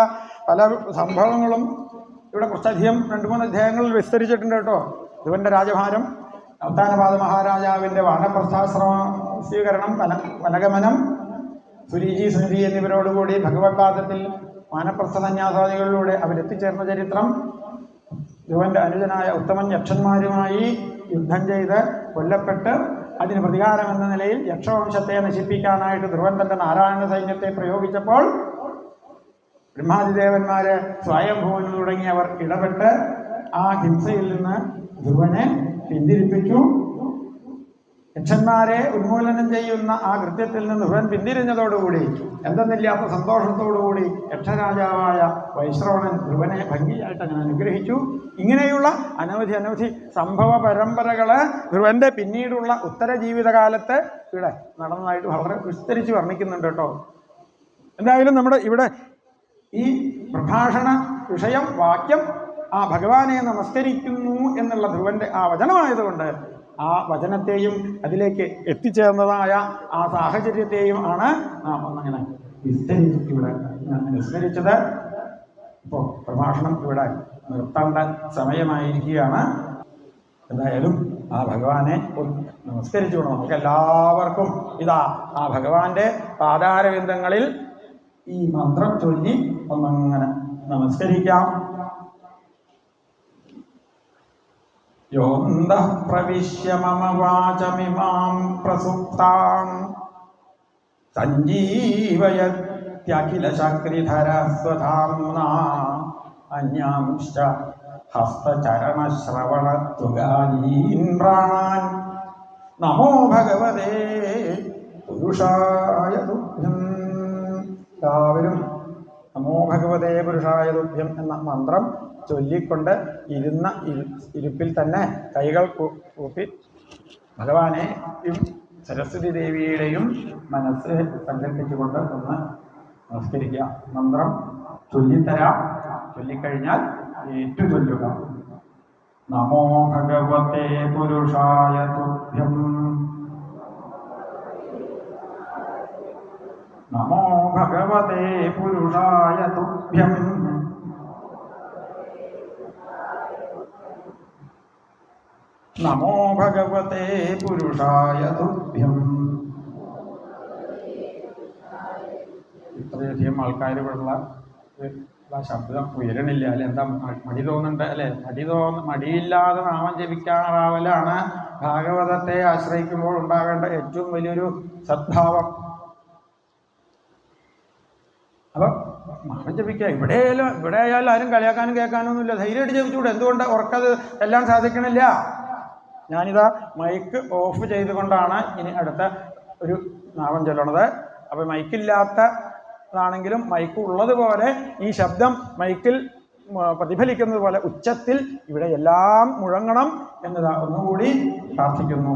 പല സംഭവങ്ങളും ഇവിടെ കുറച്ചധികം 2-3 അധ്യായങ്ങളിൽ വിസ്തരിച്ചിട്ടുണ്ട് കേട്ടോ. ധ്രുവന്റെ രാജഭാരം അവതാനപാദ മഹാരാജാവിൻ്റെ വാനപ്രസ്ഥാശ്രമ സ്വീകരണം, വനഗമനം, സുരീജി സുനിധി എന്നിവരോടുകൂടി ഭഗവത്പാദത്തിൽ വാനപ്രസ്ഥ സന്യാസാദികളിലൂടെ അവരെത്തിച്ചേർന്ന ചരിത്രം, ധ്രുവന്റെ അനുജനായ ഉത്തമൻ യക്ഷന്മാരുമായി യുദ്ധം ചെയ്ത് കൊല്ലപ്പെട്ട് അതിന് പ്രതികാരമെന്ന നിലയിൽ യക്ഷവംശത്തെ നശിപ്പിക്കാനായിട്ട് ധ്രുവൻ തന്റെ നാരായണ സൈന്യത്തെ പ്രയോഗിച്ചപ്പോൾ ബ്രഹ്മാദിദേവന്മാര്, സ്വയംഭൂവൻ തുടങ്ങിയവർ ഇടപെട്ട് ആ ഹിംസയിൽ നിന്ന് ധ്രുവനെ പിന്തിരിപ്പിച്ചു. യക്ഷന്മാരെ ഉന്മൂലനം ചെയ്യുന്ന ആ കൃത്യത്തിൽ നിന്ന് ധ്രുവൻ പിന്തിരിഞ്ഞതോടുകൂടി എന്തെന്നില്ലാത്ത സന്തോഷത്തോടുകൂടി യക്ഷരാജാവായ വൈശ്രവണൻ ധ്രുവനെ ഭംഗിയായിട്ട് അങ്ങനെ അനുഗ്രഹിച്ചു. ഇങ്ങനെയുള്ള അനവധി സംഭവ പരമ്പരകള് ധ്രുവന്റെ പിന്നീടുള്ള ഉത്തര ജീവിതകാലത്ത് ഇവിടെ നടന്നതായിട്ട് വളരെ വിസ്തരിച്ച് വർണ്ണിക്കുന്നുണ്ട് കേട്ടോ. എന്തായാലും നമ്മുടെ ഇവിടെ ഈ പ്രഭാഷണ വിഷയം, വാക്യം ആ ഭഗവാനെ നമസ്കരിക്കുന്നു എന്നുള്ള ധ്രുവന്റെ ആ വചനമായതുകൊണ്ട് ആ വചനത്തെയും അതിലേക്ക് എത്തിച്ചേർന്നതായ ആ സാഹചര്യത്തെയും ആണ് നാം ഒന്നങ്ങനെ ഇവിടെ വിസ്തരിച്ചത്. ഇപ്പോൾ പ്രഭാഷണം ഇവിടെ നിർത്തേണ്ട സമയമായിരിക്കുകയാണ്. എന്തായാലും ആ ഭഗവാനെ നമസ്കരിച്ചു കൊണ്ട് നമുക്ക് എല്ലാവർക്കും ഇതാ ആ ഭഗവാന്റെ പാദാരവിന്ദങ്ങളിൽ ഈ മന്ത്രം ചൊല്ലി ഒന്നങ്ങനെ നമസ്കരിക്കാം. യോന്തഃ പ്രവിശ്യ മമ വാചമിമാം പ്രസുപ്താം സഞ്ജീവയത്യഖിലശക്തിധര സ്വധാംനാ അന്യാംശ്ച ഹസ്തചരണശ്രവണത്വഗാദീൻ പ്രാണാൻ നമോ ഭഗവതേ പുരുഷായ തുഭ്യം. എല്ലാവരും നമോ ഭഗവതേ പുരുഷായ തുഭ്യം എന്ന മന്ത്രം ചൊല്ലിക്കൊണ്ട് ഇരുന്ന ഇരിപ്പിൽ തന്നെ കൈകൾ കൂപ്പി ഭഗവാനെയും സരസ്വതി ദേവിയുടെയും മനസ്സ് സങ്കല്പിച്ചുകൊണ്ട് ഒന്ന് നമസ്കരിക്കുക. മന്ത്രം ചൊല്ലിത്തരാം. ചൊല്ലിക്കഴിഞ്ഞാൽ ഏറ്റു ചൊല്ലുക. നമോ ഭഗവതേ പുരുഷായ തുഭ്യം. നമോ ഭഗവതേ പുരുഷായ തുഭ്യം. നമോ ഭഗവതേ പുരുഷായ തുഭ്യം. ഇത്രയധികം ആൾക്കാർ ഇവിടെയുള്ള ശബ്ദം ഉയരണില്ല അല്ലെ? എന്താ മടി തോന്നുന്നുണ്ട് അല്ലെ? മടിയില്ലാതെ നാമം ജപിക്കാറാവലാണ് ഭാഗവതത്തെ ആശ്രയിക്കുമ്പോൾ ഉണ്ടാകേണ്ട ഏറ്റവും വലിയൊരു സദ്ഭാവം. അപ്പൊ നാമം ജപിക്കുക. ഇവിടെ ആയാലും ആരും കളിയാക്കാനും കേൾക്കാനൊന്നുമില്ല. ധൈര്യമായിട്ട് ജപിച്ചുകൂടെ? എന്തുകൊണ്ട് ഉറക്കത് എല്ലാം സാധിക്കണില്ല? ഞാനിതാ മൈക്ക് ഓഫ് ചെയ്തുകൊണ്ടാണ് ഇനി അടുത്ത ഒരു നാമം ചൊല്ലണത്. അപ്പൊ മൈക്കില്ലാത്തതാണെങ്കിലും മൈക്ക് ഉള്ളതുപോലെ ഈ ശബ്ദം മൈക്കിൽ പ്രതിഫലിക്കുന്നത് പോലെ ഉച്ചത്തിൽ ഇവിടെ എല്ലാം മുഴങ്ങണം എന്നതാ ഒന്നുകൂടി പ്രാർത്ഥിക്കുന്നു.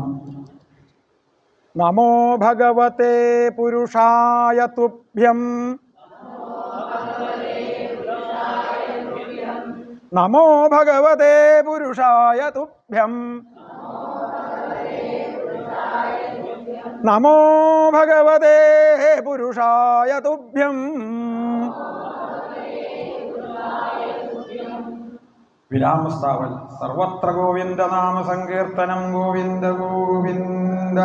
നമോ ഭഗവതേ പുരുഷായ തുഭ്യം. നമോ ഭഗവതേ പുരുഷായ തുഭ്യം. നമോ ഭഗവതേ പുരുഷായ തുഭ്യം. വിരാമസ്ഥാവൽ. സർവത്ര ഗോവിന്ദ നാമ സങ്കീർത്തനം. ഗോവിന്ദ ഗോവിന്ദ.